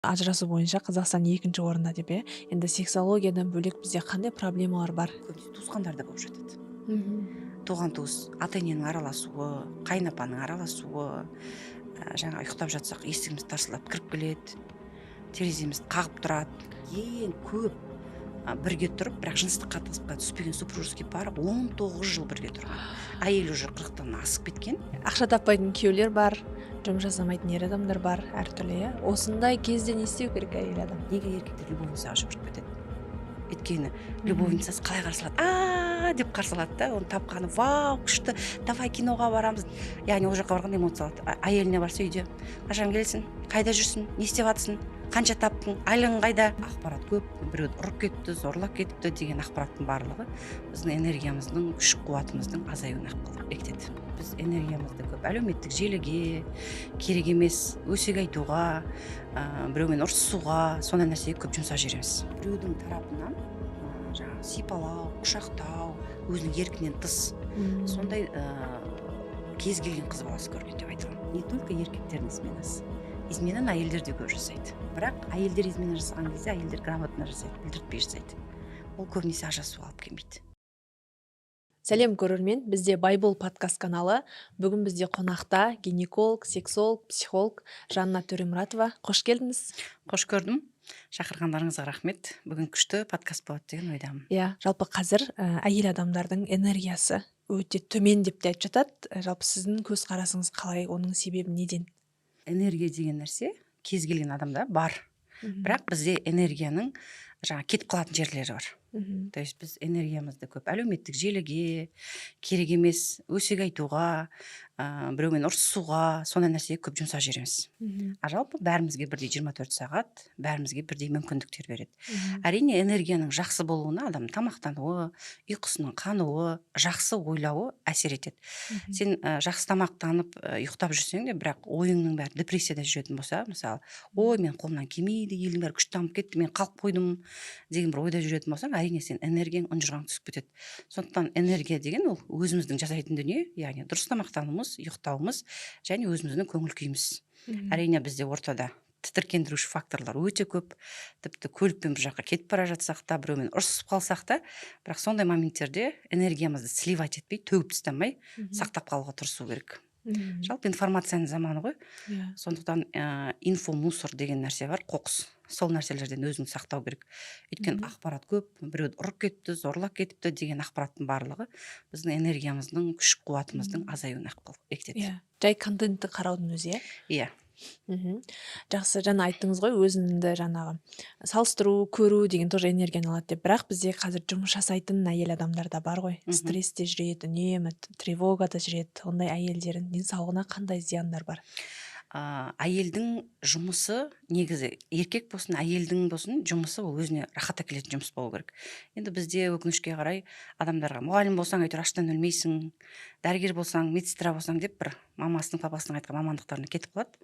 Ажырасу боюнча Казакстан 2-орунда деп Енді сексологиядан бөлек бізде қандай проблемалар бар? Көбінесе туысқандарда болып жатады. Мгм. Туған туыс, ата-ененің араласуы, қайын-апаның араласуы, жаңа ұйықтап жатсақ есігіміз тарсылдап кіріп келеді, тереземізді қағып тұрады. Ең көп бірге тұрып, бірақ жыныстық қатынасқа түспеген супружеский пара 19 жыл бірге тұрған. Әйел уже 40-тан асып кеткен. Ақша таппайтын күйеулер бар, жұмыс жасамайтын ер адамдар бар, әртүрлі. Осындай кезде не істеу керек әйел адам? Неге еркектер любовницаға жүгіріп кетеді? Өйткені любовницасы қалай қарсы алады? Деп қарсы алады да, оны тапқаны, вау, күшті, давай киноға барамыз. Яғни ол жаққа барғанда эмоция алады. Әйеліне барса үйде, қашан келесің, қайда жүрсің, не істеп жатсың, қанша таптың, айлығың қайда? Ақпарат көп, біреуді ұрып кетті, зорлап кетті деген ақпараттың барлығы біздің энергиямыздың, күш қуатымыздың азаюына ықпал етеді. Біз энергиямызды көп әлеуметтік желіге, керек емес өсек айтуға, біреумен ұрсысуға, сондай нәрсеге көп жұмсап жібереміз. Біреудің тарапынан жаңағы сипалау, құшақтау, өзінің еркінен тыс сондай кез келген қыз баласы көрген деп айта аламын. Не только еркектердің изменасы. Изменаны әйелдер де көп жасайды. Бірақ әйелдер измена жасаған кезде әйелдер грамотно жасайды, білдіртпей жасайды. Ол көбінесе ажырасуға алып келмейді. Сәлем көрермен, бізде Байбол подкаст каналы. Бүгін бізде қонақта гинеколог, сексолог, психолог Жанна Төремұратова. Қош келдіңіз. Қош көрдім. Шақырғандарыңызға рахмет. Бүгін күшті подкаст болады деген ойдамын. Жалпы қазір әйел адамдардың энергиясы өте төмен деп те айтып жатады. Жалпы сіздің көзқарасыңыз қалай, оның себебі неден? Энергия деген нәрсе кез келген адамда бар. Бірақ бізде энергияның кетіп қалатын жерлері бар. То есть біз энергиямызды көп әлеуметтік желіге, керек емес өсек айтуға, біреумен ұрсысуға, сондай нәрсеге көп жұмсап жібереміз. Жалпы бәрімізге бірдей 24 сағат, бәрімізге бірдей мүмкіндіктер береді. Әрине энергияның жақсы болуына адам тамақтануы, ұйқысының қануы, жақсы ойлауы әсер етеді. Сен жақсы тамақтанып ұйықтап жүрсең де, бірақ ойыңның бәрі депрессияда жүретін болса, мысалы, ой, мен қолымнан келмейді, елдің бәрі күшті дамып кетті, мен қалып қойдым деген бір ойда жүретін болсаң, әрине сен энергияң ұнжырған түсіп кетеді. Сондықтан энергия деген ол өзіміздің жасайтын дүние, яғни дұрыс тамақтануымыз, ұйықтауымыз және өзіміздің көңіл күйіміз. Әрине бізде ортада тітіркендіруші факторлар өте көп. Тіпті көлікпен бір жаққа кетіп бара жатсақ та, біреумен ұрсысып қалсақ та, бірақ сондай моменттерде энергиямызды сливать етпей, төгіп тастамай сақтап қалуға тырысу керек. Жалпы информацияның заманы ғой. Сондықтан инфомусор деген нәрсе бар, қоқыс. Сол нәрселерден өзіңді сақтау керек. Өйткені ақпарат көп, біреуді ұрып кетті, зорлап кетіпті деген ақпараттың барлығы біздің энергиямыздың, күш қуатымыздың азаюына ықпал етеді. Жай контентті қараудың өзі, Иә. Жақсы, жаңа айттыңыз ғой, өзіңді жаңағы салыстыру, көру деген тоже энергияны алады деп. Бірақ бізде қазір жұмыс жасайтын әйел адамдар да бар ғой. Стрессте жүреді, үнемі тревогада жүреді. Ондай әйелдердің денсаулығына қандай зияндар бар? Әйелдің жұмысы негізі еркек болсын, әйелдің болсын жұмысы ол өзіне рахат әкелетін жұмыс болу керек. Енді бізде өкінішке қарай адамдарға мұғалім болсаң әйтеуір аштан өлмейсің, дәрігер болсаң, медсестра болсаң деп бір мамасының, папасының айтқан мамандықтарына кетіп қалады.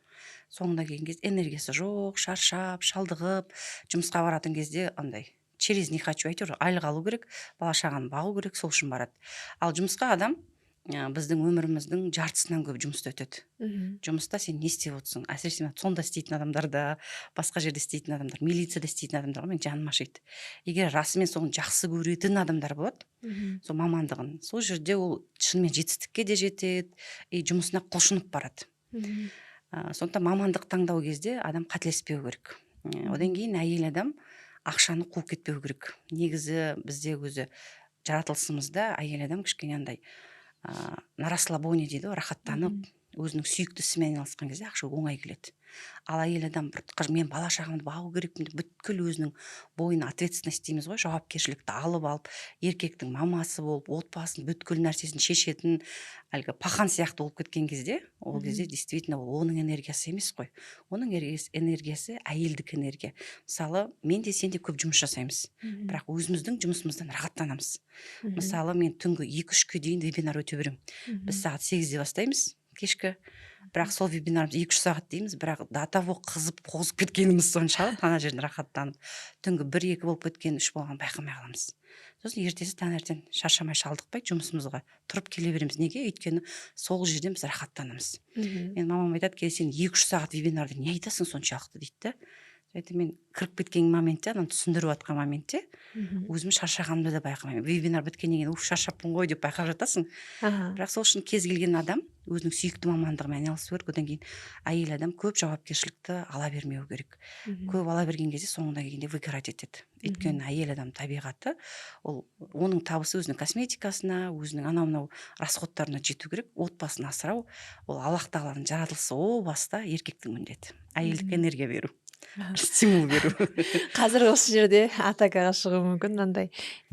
Соңында келген кезде энергиясы жоқ, шаршап, шалдығып, жұмысқа баратын кезде андай через не хочу, әйтеуір айлық алу керек, бала шағаны бағу керек, сол үшін барады. Ал жұмысқа адам біздің өміріміздің жартысынан көп жұмыста өтеді. Жұмыста сен не істеп отырсың? Әсіресе сонда істейтін адамдарда, басқа жерде істейтін адамдар, милицияда істейтін адамдарға мен жаным ашиды. Егер расымен соны жақсы көретін адамдар болады, сол мамандығын, сол жерде ол шынымен жетістікке де жетеді, жұмысына құлшынып барады. Сондықтан мамандық таңдау кезде адам қателеспеу керек. Одан кейін әйел адам ақшаны қуып кетпеу керек. Негізі бізде өзі жаратылысымызда әйел адам кішкене андай на расслабоне дейді, рахаттанып, өзінің сүйікті ісімен айналысқан кезде ақша оңай келеді. Ал әйел адам мен бала шағамды бағу керекпін деп бүткіл өзінің бойына ответственность дейміз ғой, жауапкершілікті алып алып, еркектің мамасы болып, отбасын бүткіл нәрсесін шешетін әлгі пахан сияқты болып кеткен кезде, ол кезде действительно оның энергиясы емес қой. Оның энергиясы әйелдік энергия. Мысалы, мен де сен де көп жұмыс жасаймыз, бірақ өзіміздің жұмысымыздан рахаттанамыз. Мысалы, мен түнгі 2-3-ке дейін вебинар өте беремін. Біз сағат 8-де бастаймыз, кешкі. Бірақ сол вебинарымыз 2-3 сағат дейміз, бірақ до того қызып қозып кеткеніміз соншалық, ана жерін рахаттанып, түнгі 1-2 болып кеткен, 3 болған байқамай қаламыз. Сосын ертесі таңертең шаршамай шалдықпай жұмысымызға тұрып келе береміз. Неге? Өйткені сол жерден біз рахаттанамыз. Мен мамам айтады, сен 2-3 сағат вебинарды не айтасың соншалықты дейді. это мен кіріп кеткен моментте, ананы түсіндіріп жатқан моментте Мгм. өзім шаршағанымды да байқамаймын. Вебинар біткеннен кейін шаршаппын ғой деп байқап жатасың. Аха. Бірақ сол үшін кез келген адам өзінің сүйікті мамандығымен айналысу керек. Одан кейін әйел адам көп жауапкершілікті ала бермеу керек. Мгм. Көп ала берген кезде соңына келгенде выгорать етеді. Өйткені әйел адам табиғаты, оның табысы өзінің косметикасына, өзінің анау мынау расходтарына жету керек. Отбасын асырау, ол Аллах тағаланың жаратылысы о баста еркектің міндеті. Әйелдік энергия беру, Аха. стимул беру. Қазір осы жерде атакаға шығуы мүмкін. Мынандай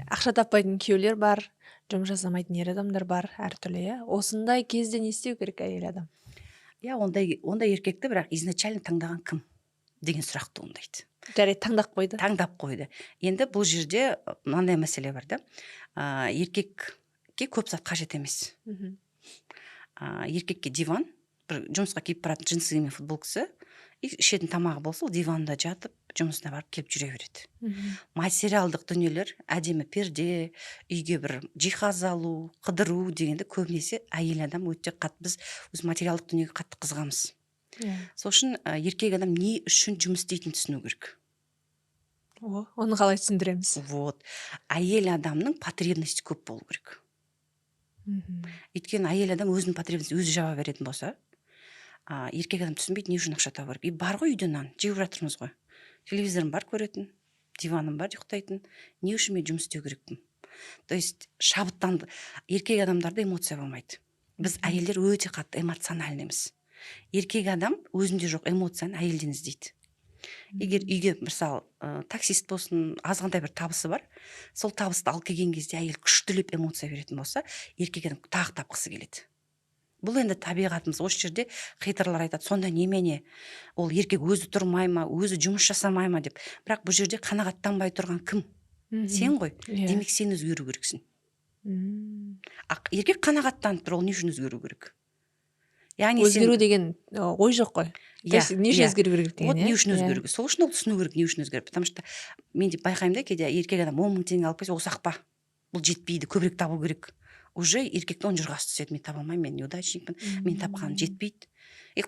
ақша таппайтын күйеулер бар, жұмыс жасамайтын ер адамдар бар, әртүрлі, иә. Осындай кезде не істеу керек әйел адам? Иә, ондай еркекті бірақ изначально таңдаған кім деген сұрақ туындайды. Жарайды, таңдап қойды. Таңдап қойды. Енді бұл жерде мынандай мәселе бар да. Еркекке көп зат қажет емес. Мгм. Еркекке диван, бір жұмысқа киіп баратын джинсы мен футболкасы, ішетін тамағы болса, ол диванда жатып, жұмысына барып келіп жүре береді. Мгм. Материалдық дүниелер, әдемі перде, үйге бір жиһаз алу, қыдыру дегенде көбінесе әйел адам өте қатты, біз өз материалдық дүниеге қатты қызығамыз. Иә. Сол үшін еркек адам не үшін жұмыс істейтінін түсіну керек. Оны қалай түсіндіреміз? Вот. Әйел адамның потребности көп болу керек. Мгм. Өйткені әйел адам өзінің потребностін өзі жаба беретін болса, еркек адам түсінбейді, не үшін ақша табу керек. Бар ғой үйде нан, жеп жатырмыз ғой. Телевизорым бар көретін, диваным бар ұйықтайтын. Не үшін мен жұмыс істеу керекпін? То есть шабыттанды. Еркек адамдарда эмоция болмайды. Біз әйелдер өте қатты эмоциональныймыз. Еркек адам өзінде жоқ эмоцияны әйелден іздейді. Егер үйге мысалы таксист болсын, азғандай бір табысы бар, сол табысты алып келген кезде әйел күштілеп эмоция беретін болса, еркек адам тағы тапқысы келеді. Бұл енді табиғатымыз. Осы жерде хейтерлар айтады, сонда немене, ол еркек өзі тұрмай ма, өзі жұмыс жасамай ма деп. Бірақ бұл жерде қанағаттанбай тұрған кім? Мгм. Сен ғой. Иә. Демек сен өзгеру керексің. Мм. Еркек қанағаттанып тұр, ол не үшін өзгеру керек? Яғни Өзгеру деген ой жоқ қой. То есть не үшін өзгеру керек деген, Вот не иә? үшін өзгеру керек. Сол үшін ол түсіну керек, не үшін өзгеру. Потому что мен деп байқаймын да, кейде еркек адам 10 мың теңге алып келсе, осы ақпа. Бұл жетпейді, көбірек табу керек. Уже еркекті он жырғасы түседі, мен таба алмаймын, мен неудачникпін, мен тапқаным жетпейді.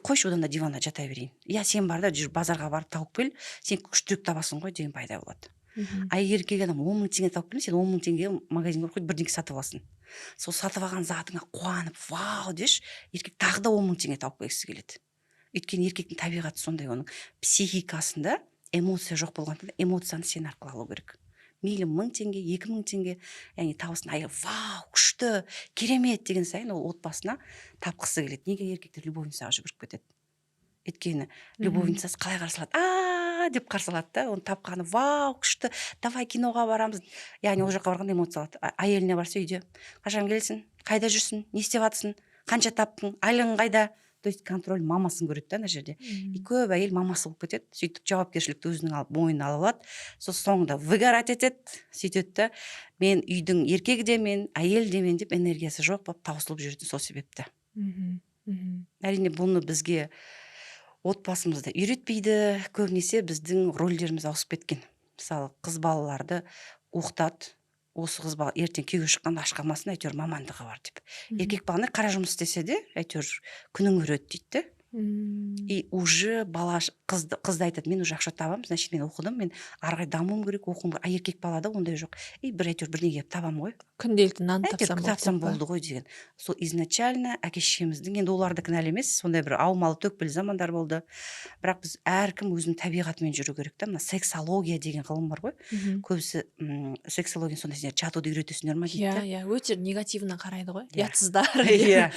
Қойшы, одан да диванда жата берейін. Иә, сен бар да, жүр базарға барып тауып кел, сен күштірек табасың ғой деген пайда болады. Мгм. Еркек адам 10 мың теңге тауып келе, сен 10 мың теңге магазинге барып бірдеңе сатып аласың. Сол сатып алған затыңа қуанып, вау деш, еркек тағы да 10 мың теңге тауып келгісі келеді. Өйткені еркектің табиғаты сондай, оның психикасында эмоция жоқ болғандықтан эмоцияны сен арқылы алу керек. Мейлі 1000 теңге, 2000 теңге, яғни табысын әйел вау, күшті, керемет деген сайын ол отбасына тапқысы келеді. Неге еркектер любовницаға жүгіріп кетеді? Өйткені любовницасы қалай қарсы алады? Деп қарсы алады да, оны тапқаны вау, күшті, давай киноға барамыз. Яғни ол жаққа барғанда эмоция алады. Әйеліне барса үйде, қашан келсін, қайда жүрсің, не істеп жатсың, қанша таптың, айлығың қайда? То есть контроль мамасын көреді да ана жерде. Көп әйел мамасы болып кетеді, сөйтіп жауапкершілікті өзінің мойнына алып алады. Сол соңында выгорать етеді, сөйтеді да, мен үйдің еркегі де мен, әйел де мен деп энергиясы жоқ болып таусылып жүретін сол себепті. Әрине бұны бізге отбасымызда үйретпейді, көбінесе біздің рөлдеріміз ауысып кеткен. Мысалы, қыз балаларды оқытады, осы қыз бала ертең күйеуге шыққанда аш қалмасын, әйтеуір мамандығы бар деп. Еркек балалар қара жұмыс істесе де, әйтеуір күнің көреді дейді де. И уже бала қызды айтады, мен уже ақша табамын, значит мен оқыдым, мен ары қарай дамуым керек, оқуым керек. Еркек балада ондай жоқ. Бір әйтеуір бірдеңе табамын ғой. Күнделікті нан тапсам болды ғой деген. Сол изначально әке шешеміздің, енді оларды кінәлі емес, сондай бір аумалы төкпелі замандар болды. Бірақ біз әркім өзінің табиғатымен жүру керек та. Мына сексология деген ғылым бар ғой. Көбісі сексология сондай жатуды үйретесіңдер ма дейді. Иә, өте негативно қарайды ғой. Ұятсыздар. Иә.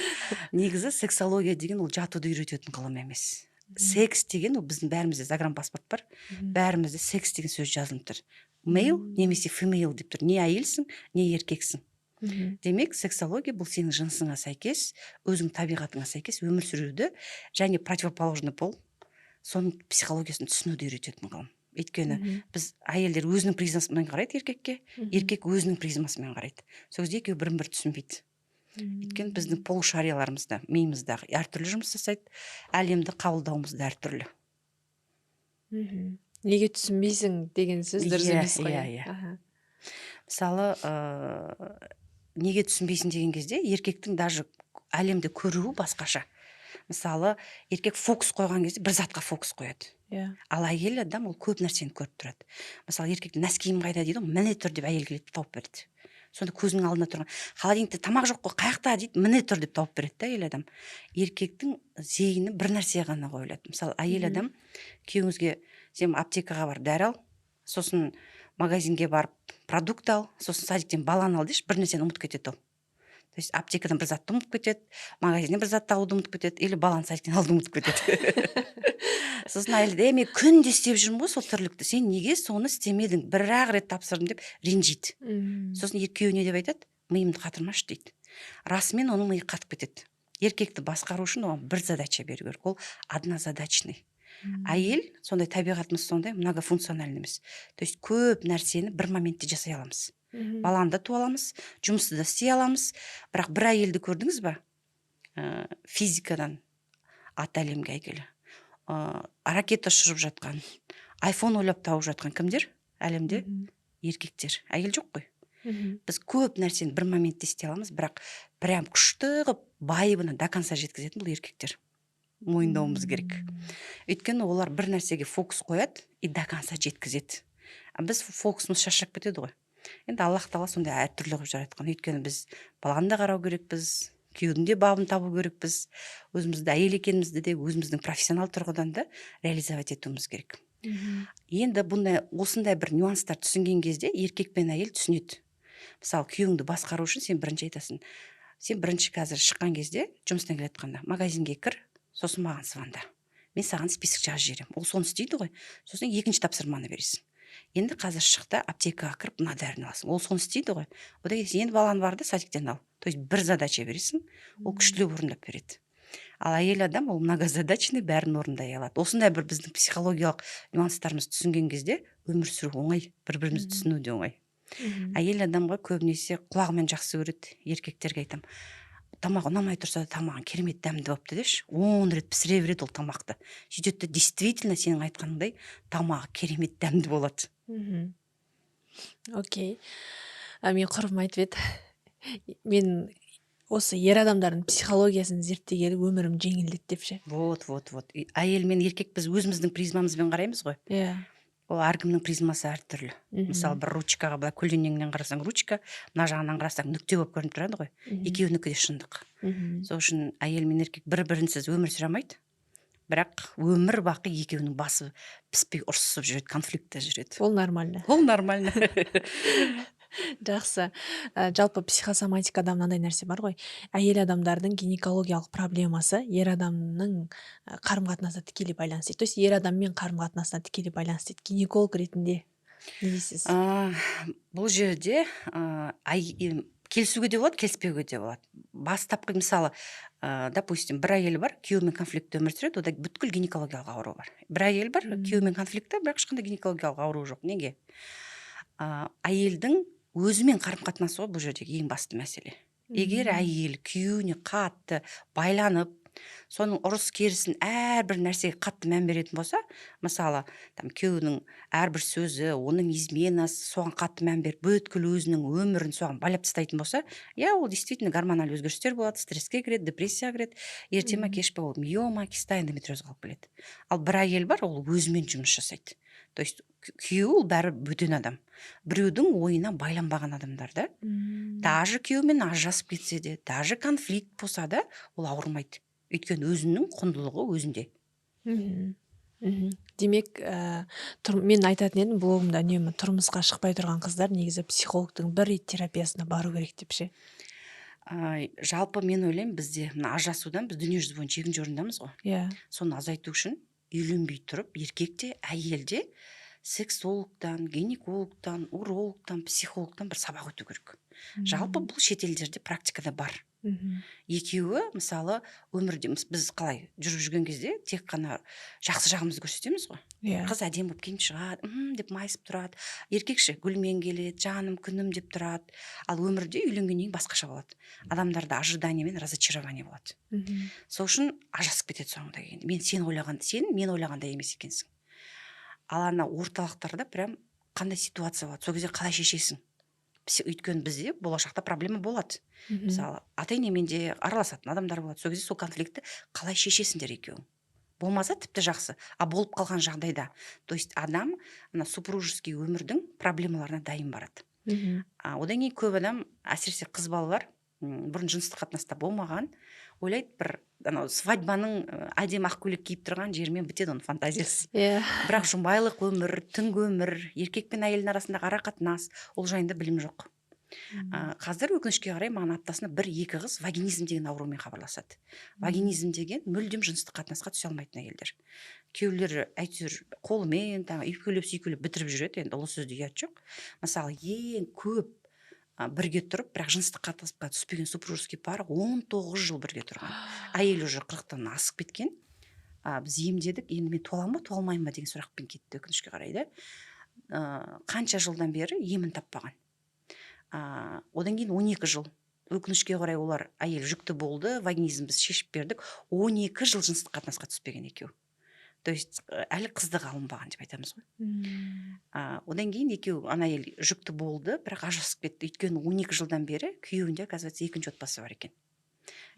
Негізі сексология деген ол жатуды үйрететін ғылым емес. Секс деген ол біздің бәрімізде загранпаспорт бар. Бәрімізде секс деген сөз жазылып тұр. Male немесе female деп тұр. Не әйелсің, не еркексің. Демек, сексология бұл сенің жынысыңа сәйкес, өзің табиғатыңа сәйкес өмір сүруді және противоположный пол, соның психологиясын түсінуді үйрететін ғылым. Өйткені біз әйелдер өзінің призмасымен қарайды еркекке, еркек өзінің призмасымен қарайды. Сол кезде екеуі бірін-бірі түсінбейді. Өйткені біздің полушарияларымызда, миымыздағы әртүрлі жұмыс жасайды, әлемді қабылдауымыз да әртүрлі. Неге түсінбейсің деген сөз дұрыс емес қой. Мысалы, неге түсінбейсің деген кезде еркектің даже әлемді көруі басқаша. Мысалы, еркек фокус қойған кезде бір затқа фокус қояды. иә. Ал әйел адам ол көп нәрсені көріп тұрады. Мысалы еркектің нәскиім қайда дейді ғой, міне тұр деп әйел келеді тауып береді. Сонда көзінің алдында тұрған холодильникте тамақ жоқ қой, қаяқта дейді, міне тұр деп тауып береді да әйел адам. Еркектің зейіні бір нәрсеге ғана қойылады. Мысалы әйел адам күйеуіңізге сен аптекаға бар дәрі ал, сосын магазинге барып продукт ал, сосын садиктен баланы ал дейші, бір нәрсені ұмытып кетеді ол. То есть аптекадан бір затты ұмытып кетеді, магазиннен бір затты алуды ұмытып кетеді, или баланы садиктен алуды ұмытып кетеді. Сосын әйел мен күнде істеп жүрмін ғой сол тірлікті, сен неге соны істемедің, бір-ақ рет тапсырдым деп ренжиді. Сосын күйеуі не деп айтады, миымды қатырмашы дейді. Расымен оның миы қатып кетеді. Еркекті басқару үшін оған бір задача беру керек, ол однозадачный. Әйел сондай, табиғатымыз сондай, многофункциональный емес. То есть көп нәрсені бір моментте жасай аламыз. Баланы да туа аламыз, жұмысты да істей аламыз. Бірақ бір әйелді көрдіңіз ба? Физикадан ат әлемге әйгілі. Ракета ұшырып жатқан, айфон ойлап тауып жатқан кімдер әлемде? Еркектер. Әйел жоқ қой. Біз көп нәрсені бір моментте істей аламыз, бірақ прям күшті қылып байыбына до конца жеткізетін бұл еркектер. Мойындауымыз керек. Өйткені олар бір нәрсеге фокус қояды и до конца жеткізеді. Біз фокусымыз шашырап кетеді ғой. Енді Аллах тағала сондай әртүрлі қылып жаратқан. Өйткені біз баланы да қарау керекпіз, күйеудің де бабын табу керекпіз, өзімізді әйел екенімізді де өзіміздің профессионал тұрғыдан да реализовать етуіміз керек. Енді бұндай осындай бір нюанстар түсінген кезде еркек пен әйел түсінеді. Мысалы күйеуіңді басқару үшін сен бірінші айтасың, сен бірінші қазір шыққан кезде жұмыстан келе жатқанда магазинге кір, сосын маған звонда, мен саған список жазып жіберемін. Ол соны істейді ғой. Сосын екінші тапсырманы бересің. Енді қазір шықты, аптекаға кіріп мына дәріні аласың. Ол соны істейді ғой. Одан кейін енді баланы барды садиктен ал. То есть бір задача бересің, ол күштілеп орындап береді. Ал әйел адам ол многозадачный, бәрін орындай алады. Осындай бір біздің психологиялық нюанстарымыз түсінген кезде өмір сүру оңай, бір-бірімізді түсіну де оңай. Әйел адамға көбінесе құлағымен жақсы көреді, еркектерге айтам, тамақ ұнамай тұрса да тамағын керемет дәмді болыпты деші, 10 рет пісіре береді ол тамақты. Сөйтеді де действительно сенің айтқаныңдай тамағы керемет дәмді болады. Окей. Мен құрбым айтып еді, мен осы ер адамдардың психологиясын зерттегелі өмірім жеңілдеді депші. Вот. Әйел мен еркек біз өзіміздің призмамызбен қараймыз ғой. Иә. Ол әркімнің призмасы әртүрлі. Мысалы бір ручкаға былай көлденеңнен қарасаң ручка, мына жағынан қарасаң нүкте болып көрініп тұрады ғой. Екеуінікі де шындық. Сол үшін әйел мен еркек бір-бірінсіз өмір сүре алмайды. Бірақ өмір бақи екеуінің басы піспей ұрсысып жүреді, конфликтте жүреді. Ол нормально. Ол нормально. Жақсы. Жалпы психосоматикада мынандай нәрсе бар ғой. Әйел адамдардың гинекологиялық проблемасы ер адамның қарым-қатынасына тікелей байланысты. То есть ер адаммен қарым-қатынасына тікелей байланысты. Гинеколог ретінде не дейсіз? Бұл жерде келісуге де болады, келіспеуге де болады. Бастапқы мысалы, допустим, бір әйел бар, күйеуімен конфликтте өмір сүреді, ода бүткіл гинекологиялық ауру бар. Бір әйел бар, күйеуімен конфликтте, бірақ ешқандай гинекологиялық ауру жоқ. Неге? Әйелдің өзімен қарым-қатынасы ғой бұл жердегі ең басты мәселе. Егер әйел күйеуіне қатты байланып, соның ұрыс керісін әрбір нәрсеге қатты мән беретін болса, мысалы, күйеуінің әрбір сөзі, оның изменасы соған қатты мән беріп, бүткіл өзінің өмірін соған байлап тастайтын болса, ол действительно гормональ өзгерістер болады, стресске кіреді, депрессияға кіреді, ерте ме кеш пе ол миома, киста, эндометриоз қалып келеді. Ал бір әйел бар, ол өзімен жұмыс жасайды. То есть күйеуі ол бәрі бөтен адам. Біреудің ойына байланбаған адамдар да. Даже күйеуімен ажырасып кетсе де, даже конфликт болса да, ол ауырмайды. Өйткені өзінің құндылығы өзінде. Демек, мен айтатын едім блогымда үнемі тұрмысқа шықпай тұрған қыздар негізі психологтың бір рет терапиясына бару керек депші. Жалпы мен ойлаймын, бізде ажырасудан біз дүниежүзі бойынша екінші орындамыз ғой. Иә. Соны азайту үшін үйленбей тұрып, еркекте, әйелде сексологтан, гинекологтан, урологтан, психологтан бір сабақ өту керек. Жалпы бұл шетелдерде практикада бар. Екеуі мысалы өмірде біз қалай жүріп жүрген кезде тек қана жақсы жағымызды көрсетеміз ғой. Қыз әдемі болып киініп шығады, деп майысып тұрады. Еркекші гүлмен келеді, жаным, күнім деп тұрады. Ал өмірде үйленгеннен кейін басқаша болады. Адамдарда ожидание мен разочарование болады. Сол үшін ажырасып кетеді соңында келгенде. Сен мен ойлағандай емес екенсің. Ал ана орталықтарда прям қандай ситуация болады, сол кезде қалай шешесің? Өйткені бізде болашақта проблема болады. Мысалы, ата-енемен де араласатын адамдар болады. Сол кезде сол конфликтті қалай шешесіңдер екеуің? болмаса тіпті жақсы, а болып қалған жағдайда, то есть адам ана супружеский өмірдің проблемаларына дайын барады. Мгм. Одан кейін көп адам, әсіресе қыз балалар, бұрын жыныстық қатынаста болмаған, ойлайды бір анау свадьбаның әдемі ақ көйлек киіп тұрған жерімен бітеді оның фантазиясы. Иә. Бірақ жұбайлық өмір, түнгі өмір, еркек пен әйелдің арасындағы ара қатынас, ол жайында білім жоқ. Қазір өкінішке қарай маған аптасына 1-2 қыз вагинизм деген аурумен хабарласады. Вагинизм деген мүлдем жыныстық қатынасқа түсе алмайтын әйелдер. Күйеулері әйтеуір қолымен үйкелеп бітіріп жүреді, енді ұлы сөзде ұят жоқ. Мысалы ең көп бірге тұрып, бірақ жыныстық қатынасқа түспеген супружеский пара 19 жыл бірге тұрған. Әйел уже 40-тан асып кеткен. Біз емдедік, енді мен толамын ба, тола алмаймын ба деген сұрақпен кетті, өкінішке қарай да. Қанша жылдан бері емін таппаған. Одан кейін 12 жыл. Өкінішке қарай олар әйел жүкті болды, вагинизм біз шешіп бердік. 12 жыл жыныстық қатынасқа түспеген екеу. То есть әлі қыздығы алынбаған деп айтамыз ғой. Одан кейін екеу ана әйел жүкті болды, бірақ ажырасып кетті. Өйткені 12 жылдан бері күйеуінде, оказывается, екінші отбасы бар екен.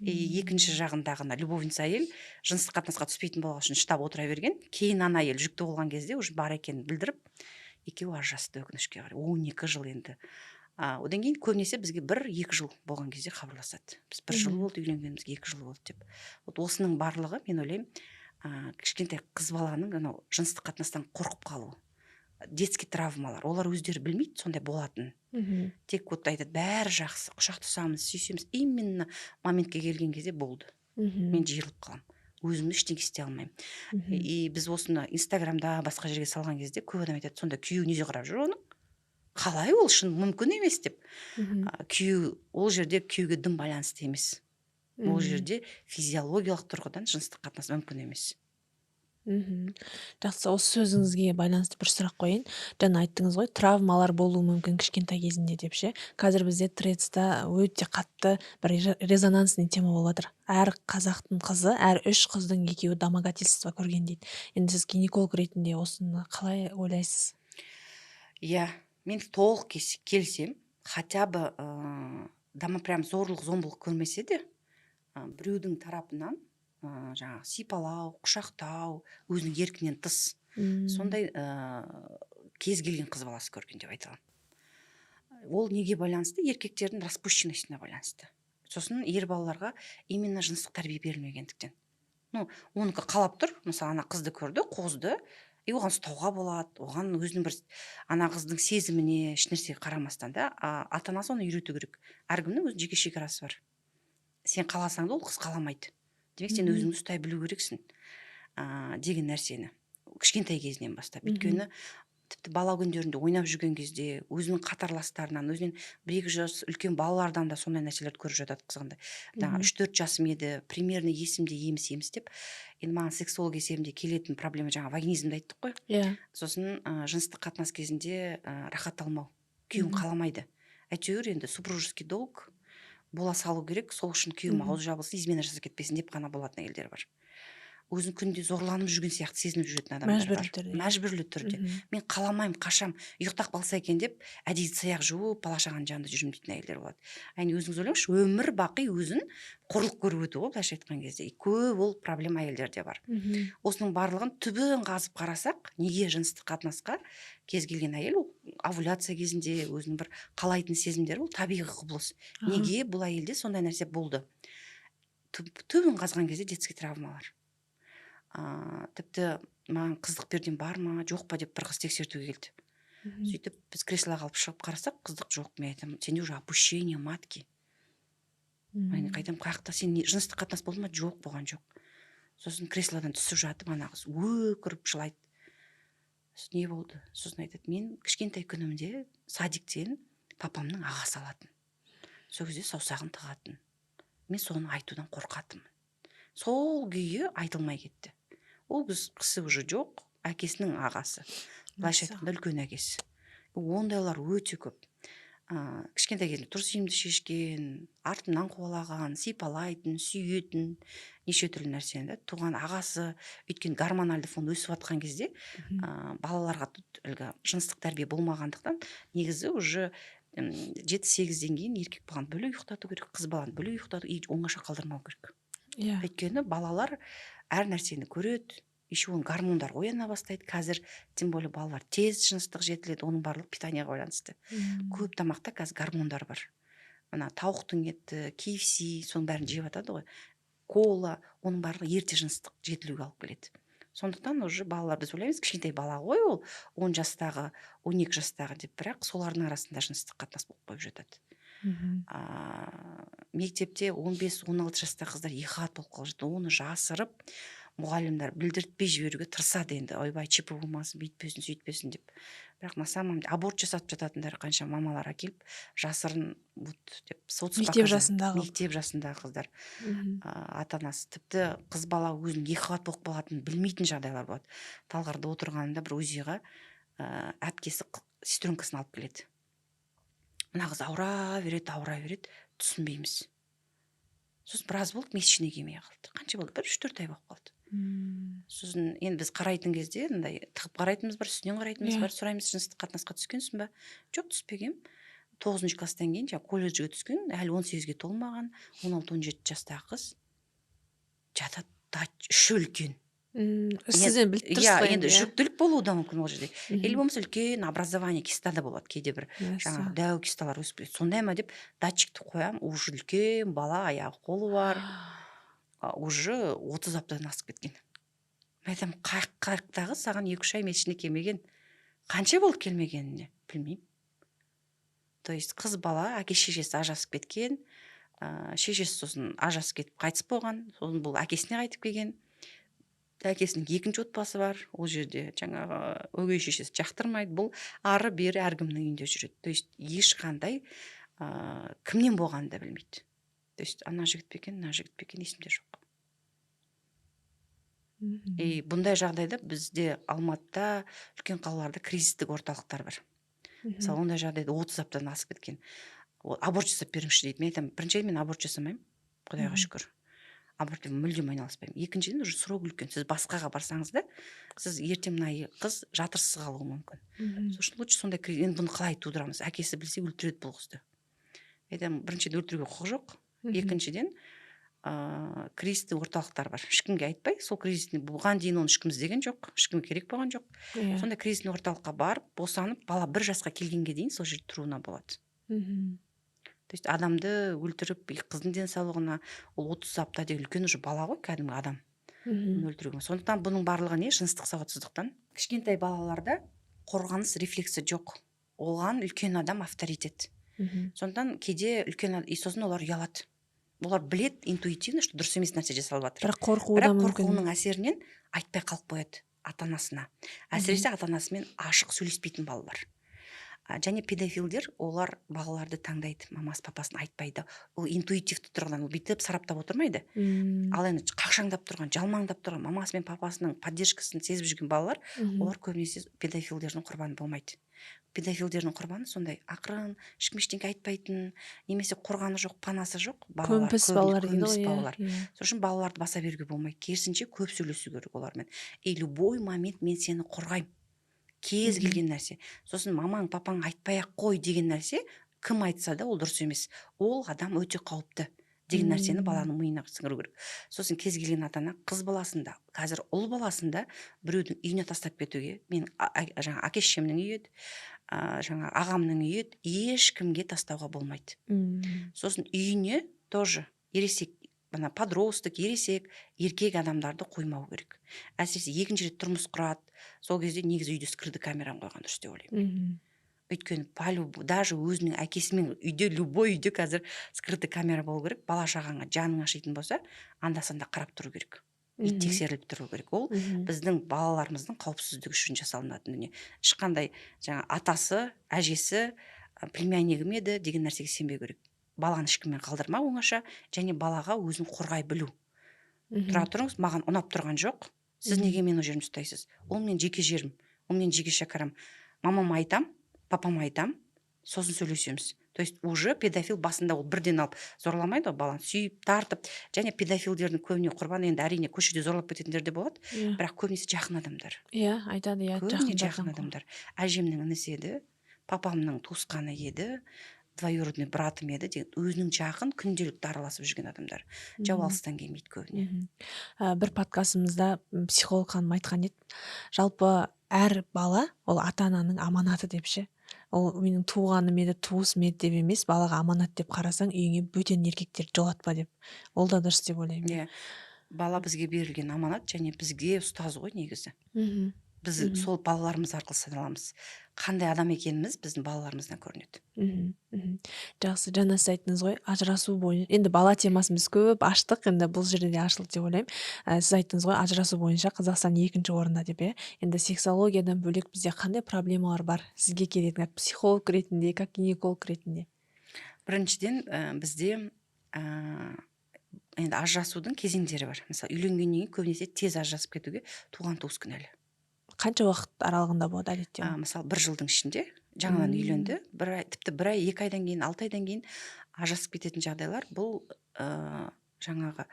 Екінші жағындағы любовница әйел жыныстық қатынасқа түспейтін болған үшін штаб отыра берген. Кейін ана әйел жүкті болған кезде уже бар екенін білдіріп, екеуі ажырасты, өкінішке қарай. 12 жыл енді. Одан кейін көбінесе бізге 1-2 жыл болған кезде хабарласады. Біз 1 жыл болды үйленгенімізге, 2 жыл болды деп. Осының барлығы, мен ойлаймын, кішкентай қыз баланың анау жыныстық қатынастан қорқып қалуы. Детский травмалар, олар өздері білмейді сондай болатынын. Тек айтады, бәрі жақсы, құшақтасамыз, сүйсеміз. Именно моментке келген кезде болды. Мен жиырылып қалам. Өзімді ештеңе істей алмаймын. И біз осыны Инстаграмда басқа жерге салған кезде көп адам айтады, сонда күйеуі неге қарап жүр оның? Қалай ол шын мүмкін емес деп. Күйеу, ол жерде күйеуге дым байланысты емес. Ол жерде физиологиялық тұрғыдан жыныстық қатынас мүмкін емес. Жақсы, осы сөзіңізге байланысты бір сұрақ қойын. Жаңа айттыңыз ғой, травмалар болуы мүмкін кішкентай кезінде деп ше. Қазір бізде Threads'та өте қатты бір резонансный тема болып жатыр. Әр қазақтың қызы, әр 3 қыздың екеуі домогательство көрген дейді. Енді сіз гинеколог ретінде осыны қалай ойлайсыз? Иә, мен толық келсем, хотя бы прям зорлық-зомбылық көрмесе де, біреудің тарапынан жаңағы сипалау, құшақтау, өзінің еркінен тыс сондай кез келген қыз баласы көрген деп айта аламын. Ол неге байланысты? Еркектердің распущенностіне байланысты. Сосын ер балаларға именно жыныстық тәрбие берілмегендіктен. Оныкі қалап тұр, мысалы ана қызды көрді, қозды, оған ұстауға болады, оған өзінің бір ана қыздың сезіміне, ешнәрсеге қарамастан да, ата-анасы оны үйрету керек. Әркімнің өз жеке шекарасы бар. Сен қаласаң да ол қыз қаламайды. Демек сен өзіңді ұстай білу керексің деген нәрсені кішкентай кезінен бастап. Өйткені тіпті бала күндерінде ойнап жүрген кезде өзінің қатарластарынан, өзінен 1-2 жас үлкен балалардан да сондай нәрселерді көріп жатады қызғандай. 3-4 жасым еді, примерно есімде еміс деп. Енді маған сексолог есебінде келетін проблема жаңа вагинизмді айттық қой. Иә. Сосын жыныстық қатынас кезінде рахат алмау, күйеуін қаламайды. Әйтеуір енді супружеский долг бола салу керек, сол үшін күйеуім аузы жабылсын, измена жасап кетпесін деп қана болатын әйелдер бар. Өзін күнде зорланып жүрген сияқты сезініп жүретін адамдар бар. Мәжбүрлі түрде. Мен қаламаймын, қашам, ұйықтап қалса екен деп, әдейі саяқ жуып, бала-шағаның жанында жүрмін дейтін әйелдер болады. Әне өзіңіз ойлаңызшы, өмір бақи өзін қорлық көріп өту ғой, былайша айтқан кезде. Көп ол проблема әйелдерде бар. Осының барлығын түбін қазып қарасақ, неге жыныстық қатынасқа кез келген әйел, овуляция кезінде өзінің бір қалайтын сезімдері, ол табиғи құбылыс. Неге бұл әйелде сондай нәрсе болды? Түбін қазған кезде детский травмалар. Тіпті маған қыздық перден бар ма, жоқ па деп бір қыз тексертуге келді. Сөйтіп біз креслоға алып шығып қарасақ, қыздық жоқ. Мен айтамын, сенде уже опущение матки. Мен қайтам, қаяқта сен жыныстық қатынас болды ма? Жоқ, болған жоқ. Сосын креслодан түсіп жатып, ана қыз өкіріп жылайды. Не болды? Сосын айтады, мен кішкентай күнімде садиктен папамның ағасы алатын. Сол кезде саусағын тығатын. Мен соны айтудан қорқатымын. Сол күйі айтылмай кетті. Ол кісі уже жоқ, әкесінің ағасы. Былайша айтқанда үлкен әкесі. Ондайлар өте көп. Кішкентай кезінде дұрыс емді шешкен, артымнан қуалаған, сипалайтын, сүйетін, неше түрлі нәрсені. Туған ағасы, өйткені гормональды фон өсіп жатқан кезде, балаларға жыныстық тәрбие болмағандықтан, негізі уже 7-8-ден кейін еркек баланы бөлек ұйықтату керек, қыз баланы бөлек ұйықтату, оңаша қалдырмау керек. Өйткені балалар әр нәрсені көреді, еще оның гормондар ояна бастайды қазір, тем более балалар тез жыныстық жетіледі, оның барлығы питанияға байланысты. Көп тамақта қазір гормондар бар. Мына тауықтың еті, KFC, соның бәрін жеп жатады ғой. Кола, оның барлығы ерте жыныстық жетілуге алып келеді. Сондықтан уже балалар, біз ойлаймыз, кішкентай бала ғой ол, 10 жастағы, 12 жастағы деп, бірақ солардың арасында жыныстық қатынас болып қойып жатады. Мектепте 15-16 жастағы қыздар екіқабат болып қалып жатыр. Оны жасырып, мұғалімдер білдіртпей жіберуге тырысады енді. Ойбай, чипі болмасын, бүйтпесін, сөйтпесін деп. Бірақ на самом деле аборт жасатып жататындар қанша мамалар әкеліп, жасырын деп мектеп жасындағы қыздар. Ата-анасы тіпті қыз бала өзінің екіқабат болып қалатынын білмейтін жағдайлар болады. Талғарда отырғанында бір УЗИ-ға әпкесі сестренкасын алып келеді. Мына қыз ауыра береді, түсінбейміз. Сосын біраз болды, месячный келмей қалды. Қанша болды? 1-3-4 ай болып қалды. Сосын енді біз қарайтын кезде, тығып қарайтынымыз бар, үстінен қарайтынымыз бар, сұраймыз, жыныстық қатынасқа түскенсің ба? Жоқ, түспегем. 9 класстан кейін колледжге түскен, әлі 18-ге толмаған, 16-17 жастағы қыз жатады, үші үлкен. Сізден біліп тұрсыз ғой енді жүктілік болуы да мүмкін ол жерде. Или болмаса үлкен образование кистада болады, кейде бір жаңағы дәу кисталар өсіп келеді. Сондай ма деп датчикті қоям, уже үлкен бала, аяғы қолы бар, уже 30 аптадан асып кеткен. Мен айтамын, қайықтағы саған 2-3 ай месячный келмеген, қанша болды келмегеніне білмеймін. То есть қыз бала, әке шешесі ажырасып кеткен, шешесі сосын ажырасып кетіп қайтыс болған, сосын бұл әкесіне қайтып келген. Әкесінің екінші отбасы бар, ол жерде жаңағы өгей шешесі жақтырмайды, бұл ары бері әркімнің үйінде жүреді. То есть ешқандай кімнен болғанын да білмейді. То есть ана жігіт пе екен, мына жігіт пе екен, есімде жоқ. Бұндай жағдайда бізде Алматыда, үлкен қалаларда кризистік орталықтар бар. Мысалы, ондай жағдайда 30 аптадан асып кеткен. Аборт жасап беріңізші дейді. Мен айтамын, біріншіден мен аборт жасамаймын, Құдайға шүкір. Абортпен мүлдем айналыспаймын. Екіншіден, уже срок үлкен. Сіз басқаға барсаңыз да, сіз ертең мына қыз жатырсыз қалуы мүмкін. Сосын лучше сондай енді бұны қалай тудырамыз? Әкесі білсе өлтіреді бұл қызды. Айтамын, біріншіден өлтіруге құқы жоқ. Екіншіден, кризисті орталықтар бар. Ешкімге айтпай, сол кризисіне бұған дейін оны ешкім іздеген жоқ, ешкімге керек болған жоқ. Сондай кризисный орталыққа барып, босанып, бала 1 жасқа келгенге дейін сол жерде тұруына болады. То есть адамды өлтіріп, қыздың денсаулығына, ол 30 апта деген үлкен уже бала ғой, кәдімгі адам. Өлтіруге. Сондықтан бұның барлығы не? Жыныстық сауатсыздықтан. Кішкентай балаларда қорғаныс рефлексі жоқ. Оған үлкен адам авторитет. Сондықтан кейде үлкен адам, сосын олар ұялады. Олар білет интуитивно, что дұрыс емес нәрсе жасалып жатыр. Бірақ қорқуының әсерінен айтпай қалып қояды ата-анасына. Әсіресе ата-анасымен ашық сөйлеспейтін балалар. Және педофилдер, олар балаларды таңдайды, мамасы папасын айтпайды. Ол интуитивті тұрғыдан, ол бүйтіп сараптап отырмайды. Ал енді қақшаңдап тұрған, жалмаңдап тұрған, мамасы мен папасының поддержкасын сезіп жүрген балалар, олар көбінесе педофилдердің құрбаны болмайды. Педофилдердің құрбаны сондай ақырын, ешкім ештеңе айтпайтын, немесе қорғаны жоқ, панасы жоқ балалар. Көмпіс балалар. Сосын балаларды баса беруге болмайды. Керісінше көп сөйлесу керек олармен. И любой момент мен сені қорғаймын. Кез келген нәрсе. Сосын мамаң, папаң айтпай-ақ қой деген нәрсе, кім айтса да ол дұрыс емес. Ол адам өте қауіпті деген нәрсені баланың миына сіңіру керек. Сосын кез келген ата-ана қыз баласында, қазір ұл баласында біреудің үйіне тастап кетуге, мен жаңа әке-шешемнің үйі еді, жаңа ағамның үйі еді, ешкімге тастауға болмайды. Сосын үйіне тоже ересек, подросток, ересек, еркек адамдарды қоймау керек. Әсіресе екінші рет тұрмыс құрады, сол кезде негізі үйде скрытый камераны қойған дұрыс деп ойлаймын. Өйткені даже өзінің әкесімен үйде, любой үйде қазір скрытый камера болу керек. Бала шағаңа жаның ашитын болса, анда-санда қарап тұру керек. Тексеріліп тұру керек. Ол біздің балаларымыздың қауіпсіздігі үшін жасалынатын дүние. Ешқандай жаңа атасы, әжесі, племяннигім еді деген нәрсеге сенбеу керек. Баланы ешкіммен қалдырма оңаша, және балаға өзін қорғай білу. Тұра тұрыңыз, маған ұнап тұрған жоқ. Сіз неге менің жерімді ұстайсыз? Ол мен жеке жерім, ол мен жеке шекарам. Мамама айтам, папама айтам, сосын сөйлесеміз. То есть уже педофил басында ол бірден алып зорламайды, баланы сүйіп, тартып, және педофилдердің көбіне құрбаны, енді әрине көшеде зорлап кететіндер де болады, бірақ көбінесе жақын адамдар. Айтады, көбіне жақын адамдар. Әжемнің інісі еді, папамның туысқаны еді, двоюродный братым еді деген өзінің жақын күнделікті араласып жүрген адамдар. Жау алыстан келмейді көбіне. Бір подкастымызда психолог ханым айтқан еді, жалпы әр бала ол ата ананың аманаты деп ше. Ол менің туғаным еді, туысым еді деп емес, балаға аманат деп қарасаң, үйіңе бөтен еркектерді жолатпа деп. Ол да дұрыс деп ойлаймын. Иә, бала бізге берілген аманат, және бізге ұстаз ғой негізі. Біз сол балаларымыз арқылы саналамыз. Қандай адам екеніміз біздің балаларымыздан көрінеді. Жақсы, жаңа сіз айттыңыз ғой, ажырасу бойынша. Енді бала темасын біз көп аштық, енді бұл жерде де ашылды деп ойлаймын. Сіз айттыңыз ғой, ажырасу бойынша Қазақстан 2-ші орында деп, Енді сексологиядан бөлек бізде қандай проблемалар бар? Сізге келетін, как психолог ретінде, как гинеколог ретінде. Біріншіден, бізде енді ажырасудың кезеңдері бар. Мысалы, үйленгеннен кейін көбінесе тез ажырасып кетуге туған туыс кінәлі. Қанша уақыт аралығында болады әдетте? Мысалы, 1 жылдың ішінде жаңадан үйленді, тіпті 1 ай, 2 айдан кейін, 6 айдан кейін ажырасып кететін жағдайлар. Бұл жаңағы